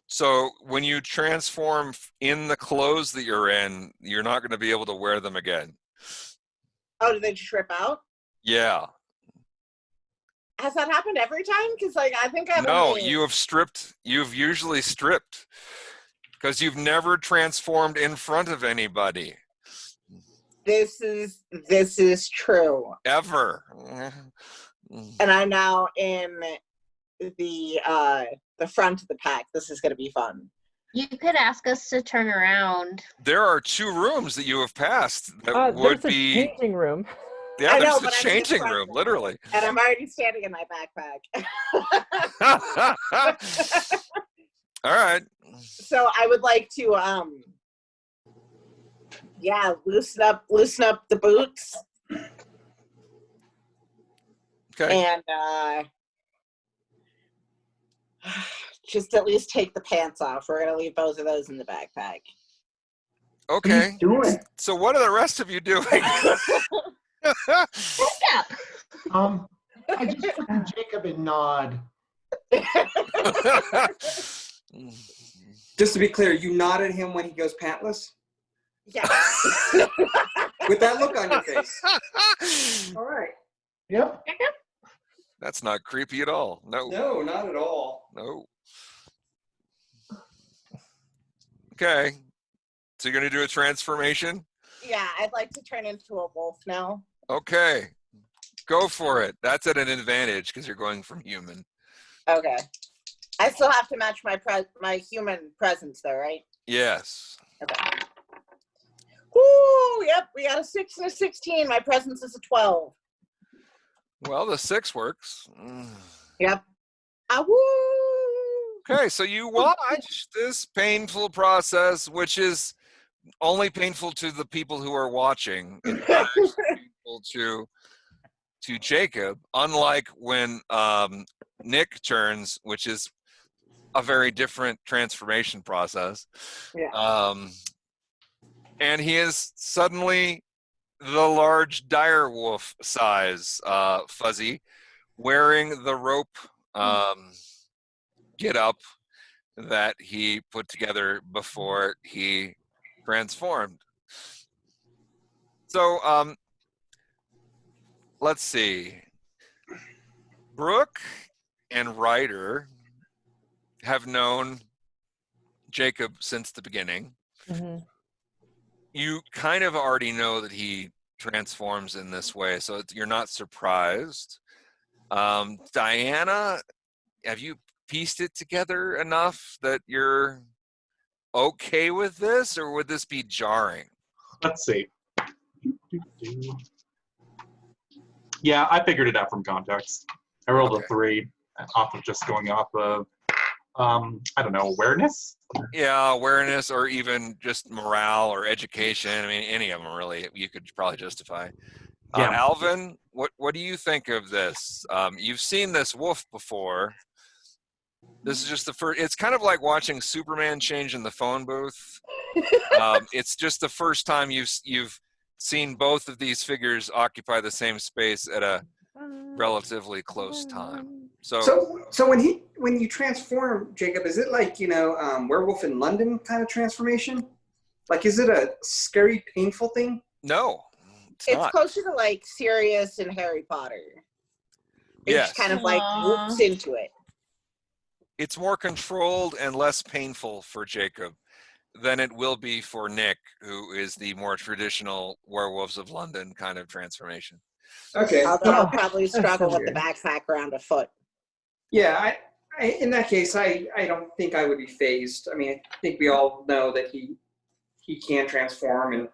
So when you transform in the clothes that you're in, you're not going to be able to wear them again. Oh, do they just rip out? Yeah. Has that happened every time? Because I think I've you've usually stripped because you've never transformed in front of anybody. This is true. Ever. And I'm now in the front of the pack. This is going to be fun. You could ask us to turn around. There are 2 rooms that you have passed that would be a changing room. Yeah, there's the changing room, literally. And I'm already standing in my backpack. All right. So I would like to Yeah, loosen up the boots. Okay. And just at least take the pants off. We're gonna leave both of those in the backpack. Okay. What are you doing? So what are the rest of you doing? Yeah. I just look at Jacob and nod. Just to be clear, you nod at him when he goes pantless? Yeah. With that look on your face. All right. Yep. That's not creepy at all. No. No, not at all. No. Okay. So you're going to do a transformation? Yeah, I'd like to turn into a wolf now. Okay. Go for it. That's at an advantage because you're going from human. Okay. I still have to match my human presence though, right? Yes. Okay. Woo! Yep, we got a 6 and a 16. My presence is a 12. Well, the 6 works. Yep. Ah, woo! Okay, so you watch this painful process, which is only painful to the people who are watching. It's not painful to Jacob, unlike when Nick turns, which is a very different transformation process. Yeah. And he is suddenly the large dire wolf size Fuzzy, wearing the rope get up that he put together before he transformed. So let's see. Brooke and Ryder have known Jacob since the beginning. Mm-hmm. You kind of already know that he transforms in this way, so you're not surprised. Diana, have you pieced it together enough that you're okay with this, or would this be jarring? Let's see. Yeah, I figured it out from context. I rolled a 3 off of just going off of, I don't know, awareness? Yeah, awareness, or even just morale or education. I mean, any of them really you could probably justify. Yeah. Alvin, what do you think of this? You've seen this wolf before. This is just the first. It's kind of like watching Superman change in the phone booth. It's just the first time you've seen both of these figures occupy the same space at a relatively close time. So when you transform, Jacob, is it like, Werewolf in London kind of transformation? Like, is it a scary, painful thing? No, it's It's not. closer to like Sirius and Harry Potter. It Yes. just kind of like whoops into it. It's more controlled and less painful for Jacob than it will be for Nick, who is the more traditional Werewolves of London kind of transformation. Okay. Although I'll probably struggle with the backpack around a foot. Yeah, I in that case, I don't think I would be phased. I mean, I think we all know that he can transform, and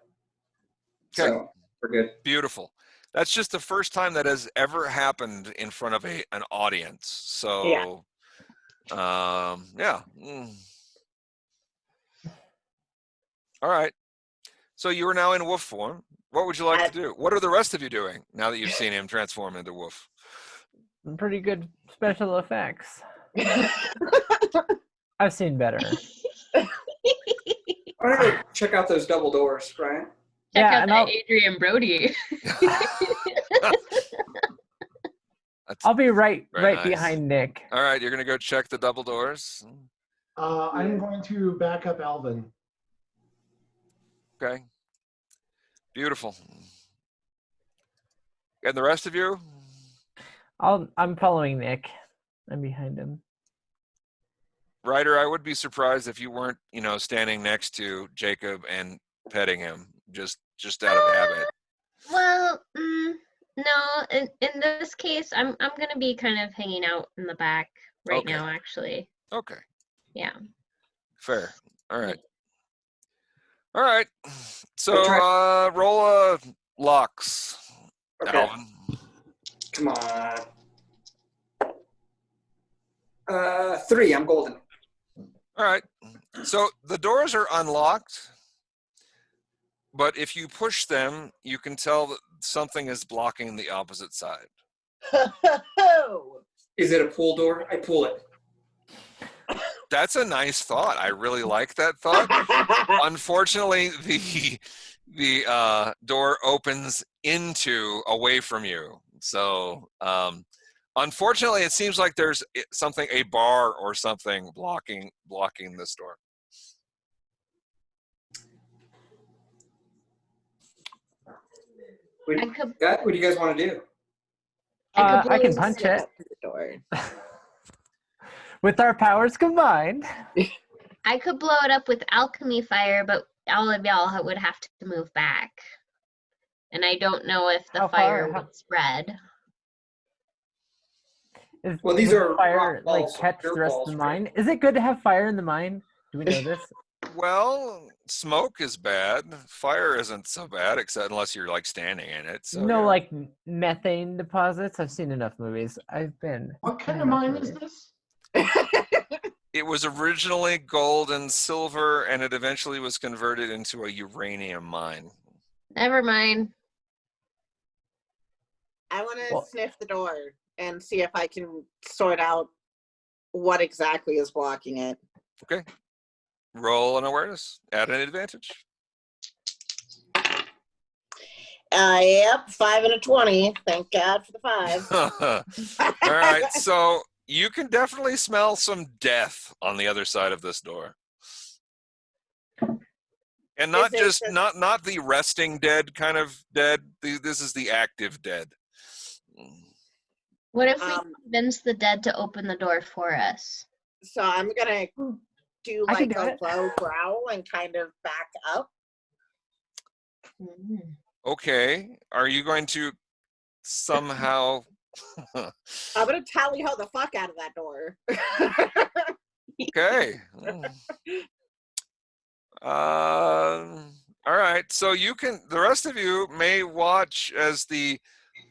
so we're good. Beautiful. That's just the first time that has ever happened in front of an audience. So, yeah. All right. So you are now in wolf form. What would you like to do? What are the rest of you doing now that you've seen him transform into wolf? Pretty good special effects. I've seen better. I'm gonna go check out those double doors, Brian. Check out that Adrian Brody. I'll be right nice. behind Nick. All right, you're gonna go check the double doors. I'm going to back up Alvin. Okay. Beautiful. And the rest of you? I'm following Nick. I'm behind him. Ryder, I would be surprised if you weren't, standing next to Jacob and petting him, just out of habit. Well, no. In this case, I'm gonna be kind of hanging out in the back right now, actually. Okay. Yeah. Fair. All right. All right. So roll a locks, Alvin. Come on. 3. I'm golden. All right. So the doors are unlocked, but if you push them, you can tell that something is blocking the opposite side. Is it a pool door? I pull it. That's a nice thought. I really like that thought. Unfortunately, the door opens away from you. So, unfortunately, it seems like there's a bar or something blocking this door. What do you guys want to do? I can punch it. Door. With our powers combined. I could blow it up with alchemy fire, but all of y'all would have to move back. And I don't know if the fire would spread. Well, these are fire rock balls, catch dirt the rest balls, of the right? mine. Is it good to have fire in the mine? Do we know this? Well, smoke is bad. Fire isn't so bad, except unless you're like standing in it. So, No, yeah. like methane deposits. I've seen enough movies. I've been. What kind of mine is this? It was originally gold and silver, and it eventually was converted into a uranium mine. Never mind. I want to sniff the door and see if I can sort out what exactly is blocking it. Okay. Roll an awareness. Add an advantage. Yep, 5 and a 20. Thank God for the 5. All right, so you can definitely smell some death on the other side of this door. And not just not the resting dead kind of dead. This is the active dead. What if we convince the dead to open the door for us? So I'm gonna do like a low growl and kind of back up. Okay, are you going to somehow? I'm gonna tally ho the fuck out of that door. Okay. All right. So the rest of you may watch as the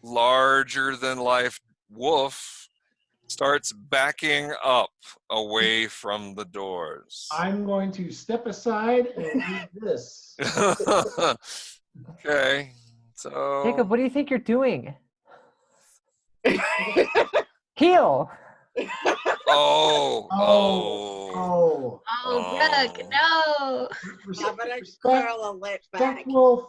larger than life wolf starts backing up away from the doors. I'm going to step aside and read this. Okay. So Jacob, what do you think you're doing? Heal. Oh, Brooke, no. I'm gonna curl a lip back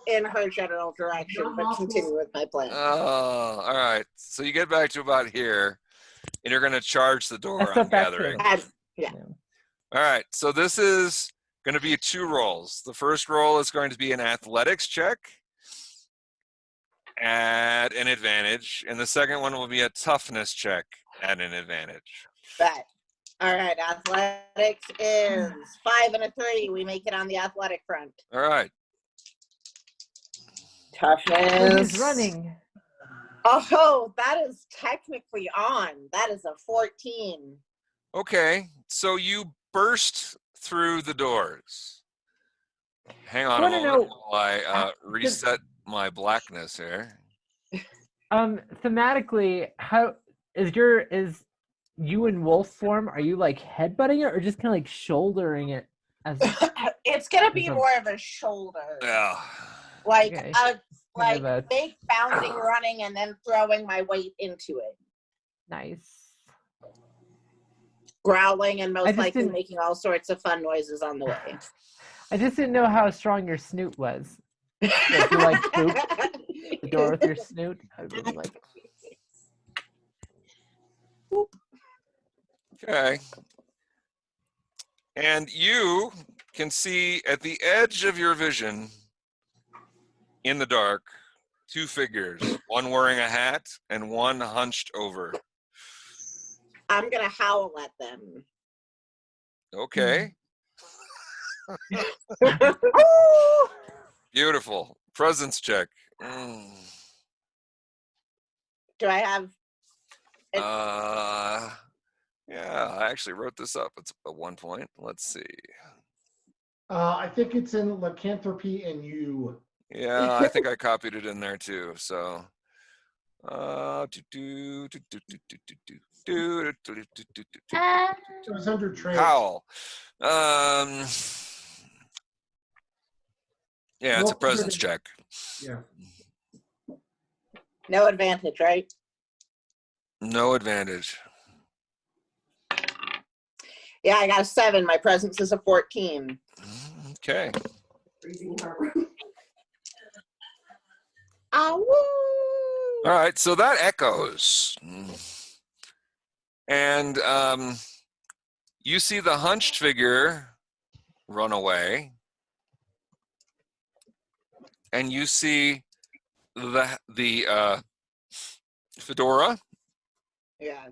in her general direction, but continue with my plan. Oh, all right. So you get back to about here, and you're going to charge the door. I'm gathering. Yeah. All right. So this is going to be 2 rolls. The first roll is going to be an athletics check at an advantage, and the second one will be a toughness check at an advantage. Bet. All right, athletics is 5 and a 3. We make it on the athletic front. All right. Toughness. He's running. Oh, that is technically on. That is a 14. Okay, so you burst through the doors. Hang on a moment while I reset my blackness here. Thematically, how is you in wolf form? Are you like headbutting it or just kind of like shouldering it? It's gonna be more of a shoulder. Yeah. Like okay. big bounding, running, and then throwing my weight into it. Nice. Growling and most likely making all sorts of fun noises on the way. I just didn't know how strong your snoot was. If you like poop the door with your snoot, I would really like. Okay. And you can see at the edge of your vision in the dark 2 figures, one wearing a hat and one hunched over. I'm gonna howl at them. Okay. Beautiful. Presence check. Do I have? Yeah, I actually wrote this up. It's at one point. Let's see. I think it's in lycanthropy and you. Yeah, I think I copied it in there too. So, It was under trade. Howl. Yeah, it's a Well, presence check. Yeah. No advantage, right? No advantage. Yeah, I got a 7. My presence is a 14. Okay. Freezing harbor. Ow! All right, so that echoes. And you see the hunched figure run away. And you see the fedora Yeah.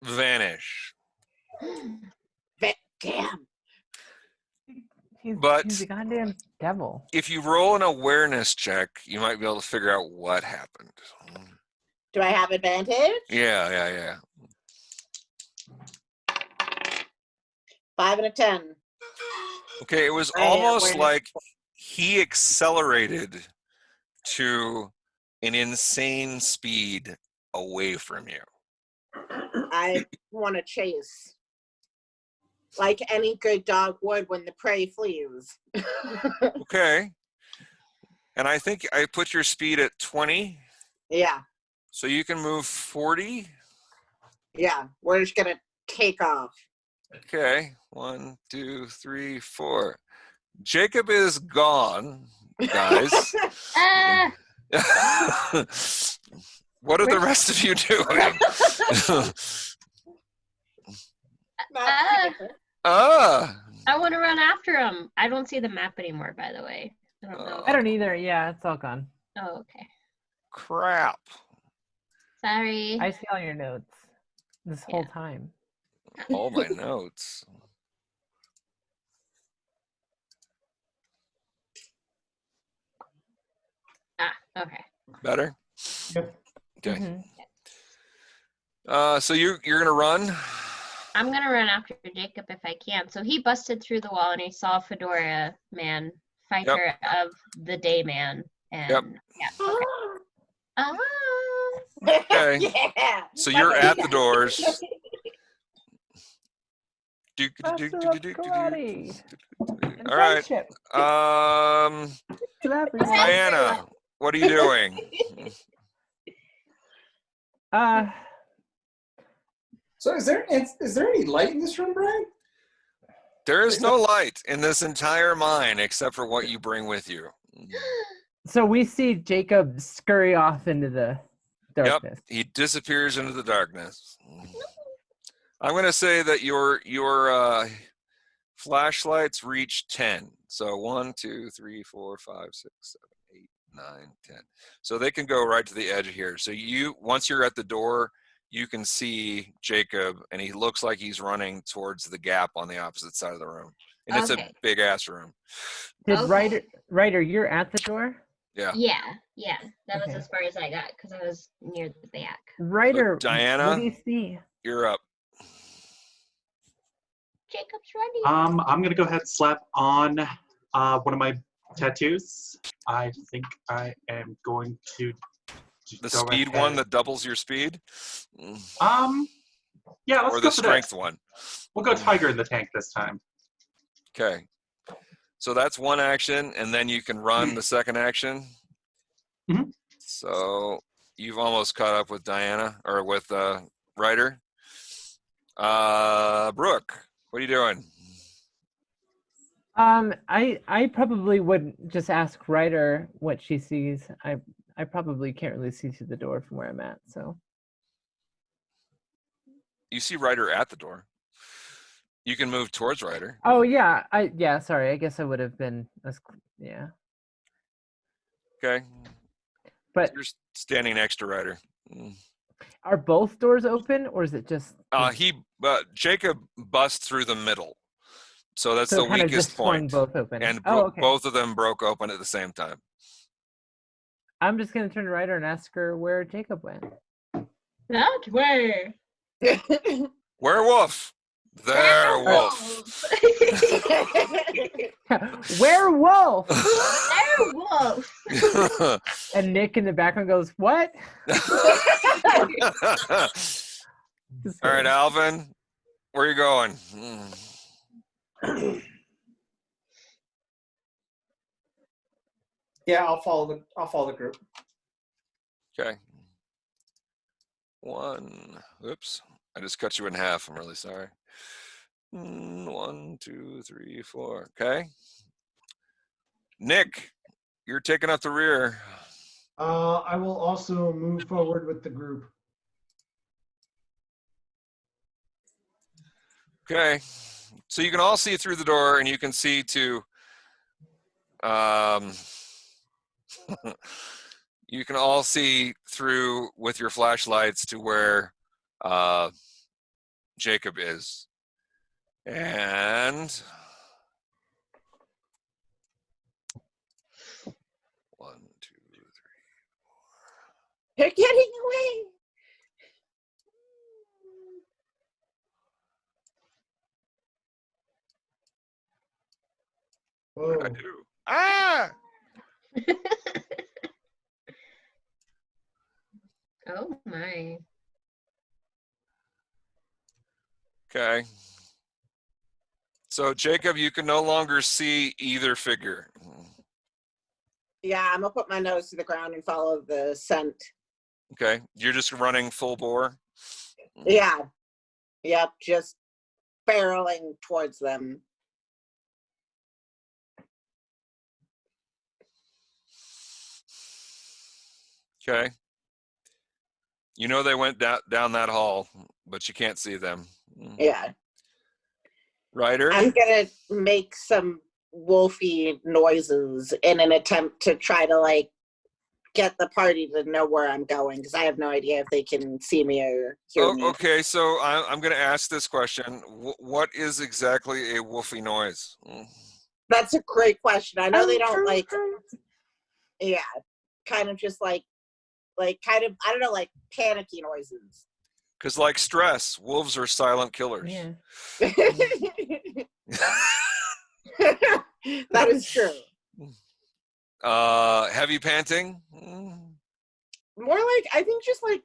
vanish. Damn. But- he's a goddamn devil. If you roll an awareness check, you might be able to figure out what happened. Do I have advantage? Yeah. 5 and a 10. Okay, it was I am almost awareness. like he accelerated to an insane speed away from you. I want to chase. Like any good dog would when the prey flees. Okay. And I think I put your speed at 20, Yeah. so you can move 40. Yeah. We're just going to take off. Okay, 1, 2, 3, 4. Jacob is gone, guys. Ah! What are the rest of you doing? Ah, I want to run after him. I don't see the map anymore, by the way. I don't know. I don't either. Yeah, it's all gone. Oh, okay. crap. Sorry. I see all your notes this whole time. All my notes. Okay. Better? Yep. Okay. Mhm. So you're gonna run? I'm gonna run after Jacob if I can. So he busted through the wall and he saw Fedora Man, fighter of the day man. And Yep. yeah. Okay. Ah. Okay. Yeah. So you're at the doors. Master of karate and All right. friendship to everyone. Diana, what are you doing? So is there any light in this room, Brian? There is no light in this entire mine except for what you bring with you. So we see Jacob scurry off into the darkness. He disappears into the darkness. I'm going to say that your flashlights reach 10. So 1, 2, 3, 4, 5, 6, 7, 8, 9, 10. So they can go right to the edge here. So once you're at the door, you can see Jacob, and he looks like he's running towards the gap on the opposite side of the room. And it's a Okay. big ass room. Did Okay. Ryder, you're at the door? Yeah. Yeah. That was Okay. as far as I got because I was near the back. Ryder, Diana? what do you see? You're up. Jacob's ready. I'm gonna go ahead and slap on one of my tattoos. I think I am going to The go speed ahead. one that doubles your speed? Yeah, let's Or go the for strength that. one? We'll go Tiger in the Tank this time. Okay. So that's one action, and then you can run the second action. Mhm. So you've almost caught up with Diana, or with Ryder. Brooke, what are you doing? I probably would just ask Ryder what she sees. I probably can't really see through the door from where I'm at, so. You see Ryder at the door. You can move towards Ryder. Oh yeah, sorry. I guess I would have been yeah. Okay. But You're standing next to Ryder. are both doors open, or is it just? Jacob busts through the middle. So that's So the it kind of weakest just swung point. both open. And okay. both of them broke open at the same time. I'm just gonna turn to Ryder and ask her where Jacob went. That way. Werewolf! Werewolf! Werewolf! Werewolf. And Nick in the background goes, "What?" All right, Alvin, where are you going? Yeah, I'll follow the group. Okay. One. Oops. I just cut you in half. I'm really sorry. 1, 2, 3, 4. Okay. Nick, you're taking up the rear. I will also move forward with the group. Okay. So you can all see through the door, and you can see to you can all see through with your flashlights to where Jacob is. And 1, 2, 3. They're getting away. What did I Whoa. do? Ah! Oh my. Okay. So Jacob, you can no longer see either figure. Yeah, I'm gonna put my nose to the ground and follow the scent. Okay. You're just running full bore. Yeah. Yep, just barreling towards them. Okay. You know they went down that hall, but you can't see them. Yeah. Ryder? I'm gonna make some wolfy noises in an attempt to try to like get the party to know where I'm going, because I have no idea if they can see me or hear me. Okay, so I'm going to ask this question. What is exactly a woofy noise? That's a great question. I know they don't like, yeah, kind of just like kind of, I don't know, like panicky noises. Because like stress, wolves are silent killers. Yeah. That is true. Heavy panting? More like, I think just like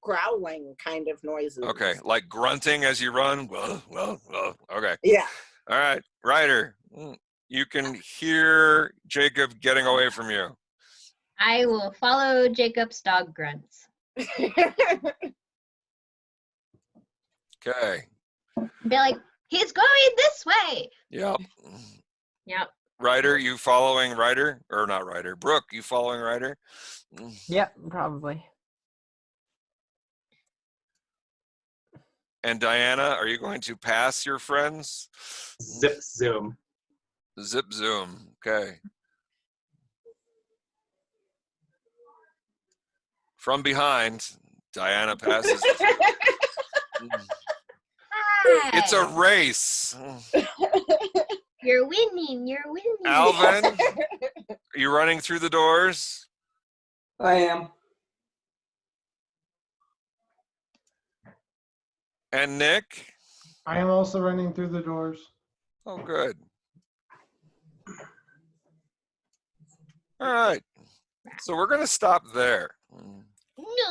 growling kind of noises. Okay, like grunting as you run? Okay. Yeah. All right, Ryder, you can hear Jacob getting away from you. I will follow Jacob's dog grunts. Okay. Be like, he's going this way. Yep. Yep. Ryder, you following Ryder? Or not Ryder. Brooke, you following Ryder? Yep, probably. And Diana, are you going to pass your friends? Zip zoom. Zip zoom. Okay. From behind, Diana passes. It's a race. You're winning. You're winning. Alvin, are you running through the doors? I am. And Nick? I am also running through the doors. Oh, good. All right. So we're going to stop there.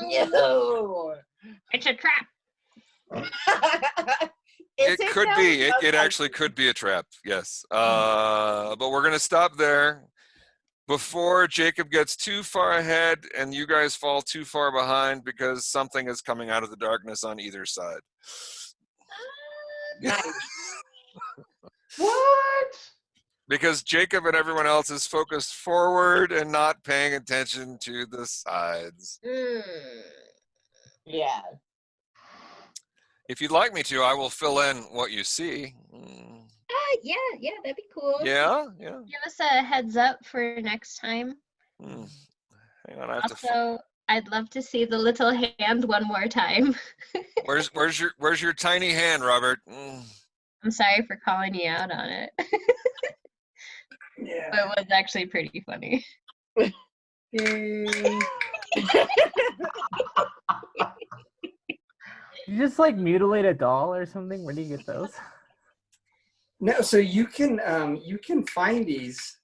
No. It's a trap. It could be. It actually could be a trap. Yes. But we're going to stop there before Jacob gets too far ahead and you guys fall too far behind, because something is coming out of the darkness on either side. What? Because Jacob and everyone else is focused forward and not paying attention to the sides. Yeah. If you'd like me to, I will fill in what you see. Yeah, that'd be cool. Yeah. Give us a heads up for next time. Hang on, I have to. Also, I'd love to see the little hand one more time. Where's your tiny hand, Robert? I'm sorry for calling you out on it. Yeah. But it was actually pretty funny. Yay. You just like mutilate a doll or something? Where do you get those? No, so you can find these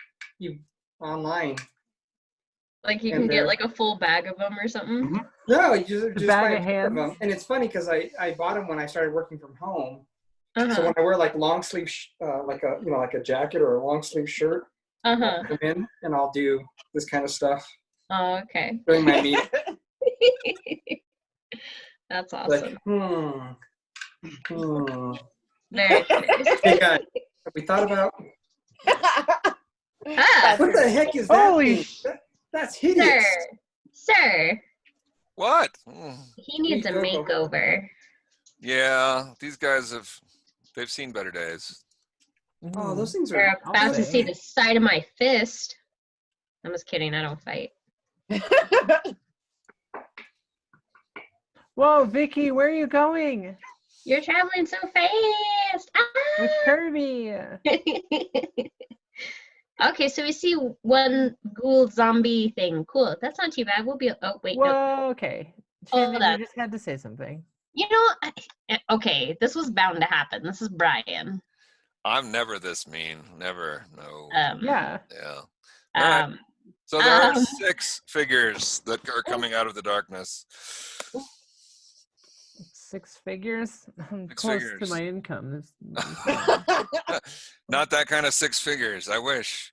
online. Like you can get like a full bag of them or something. Mm-hmm. No, you just bag buy of a pair of hands? them. And it's funny because I bought them when I started working from home. Uh-huh. So when I wear like long sleeve, like a jacket or a long sleeve shirt, come in and I'll do this kind of stuff Oh, okay. during my meeting. That's awesome. Like, Very nice. Hey guys, have we thought about Ah, what the heck is that? Holy thing? That's hideous. sir, What? he needs a makeover. Yeah, these guys they've seen better days. Oh, those things We're are. about to see say. the side of my fist. I'm just kidding. I don't fight. Whoa, Vicky, where are you going? You're traveling so fast. With Ah! Kirby. Okay, so we see one ghoul zombie thing. Cool. That's not too bad. We'll be. Oh wait, no. Whoa, okay. Hold Shannon, on. you just had to say something. You know, okay, this was bound to happen. This is Brian. I'm never this mean. Never. No. Yeah. Yeah. All right. Um, So there are um, 6 figures that are coming out of the darkness. 6 figures? I'm 6 close figures. to my income. Not that kind of 6 figures. I wish.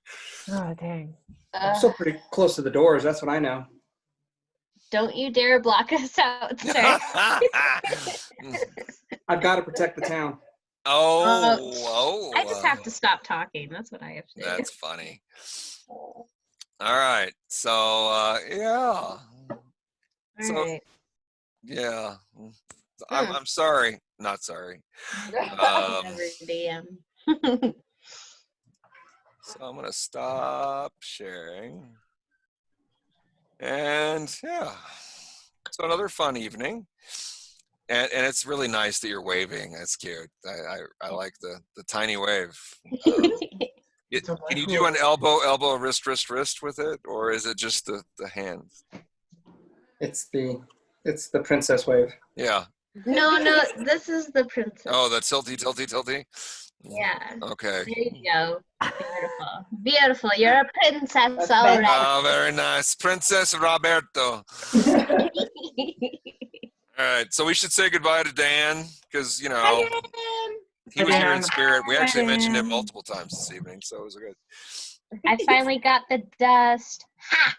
Oh, dang. I'm still pretty close to the doors. That's what I know. Don't you dare block us out, sir. I've got to protect the town. I just have to stop talking. That's what I have to do. That's funny. All right. So, yeah. So, All right. yeah. I'm sorry. Not sorry. Never DM. So I'm going to stop sharing. And yeah, so another fun evening. And it's really nice that you're waving. That's cute. I like the tiny wave. Can you do an elbow, wrist with it? Or is it just the hands? It's the princess wave. Yeah. No, this is the princess. Oh, the tilty. Yeah. Okay. There you go. Beautiful. Beautiful. You're a princess, all That's right. Oh, very nice. Princess Roberto. All right. So we should say goodbye to Dan because, you know, he was here in spirit. We actually mentioned him multiple times this evening, so it was good. I finally got the dust. Ha!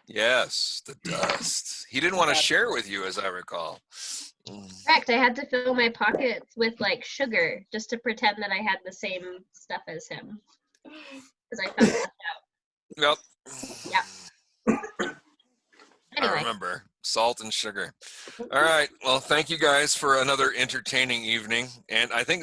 Yes, the dust. He didn't want to share with you, as I recall. Correct. I had to fill my pockets with like sugar just to pretend that I had the same stuff as him. Because I found that out. Yep. Yeah. Anyway. I remember. Salt and sugar. All right. Well, thank you guys for another entertaining evening. And I think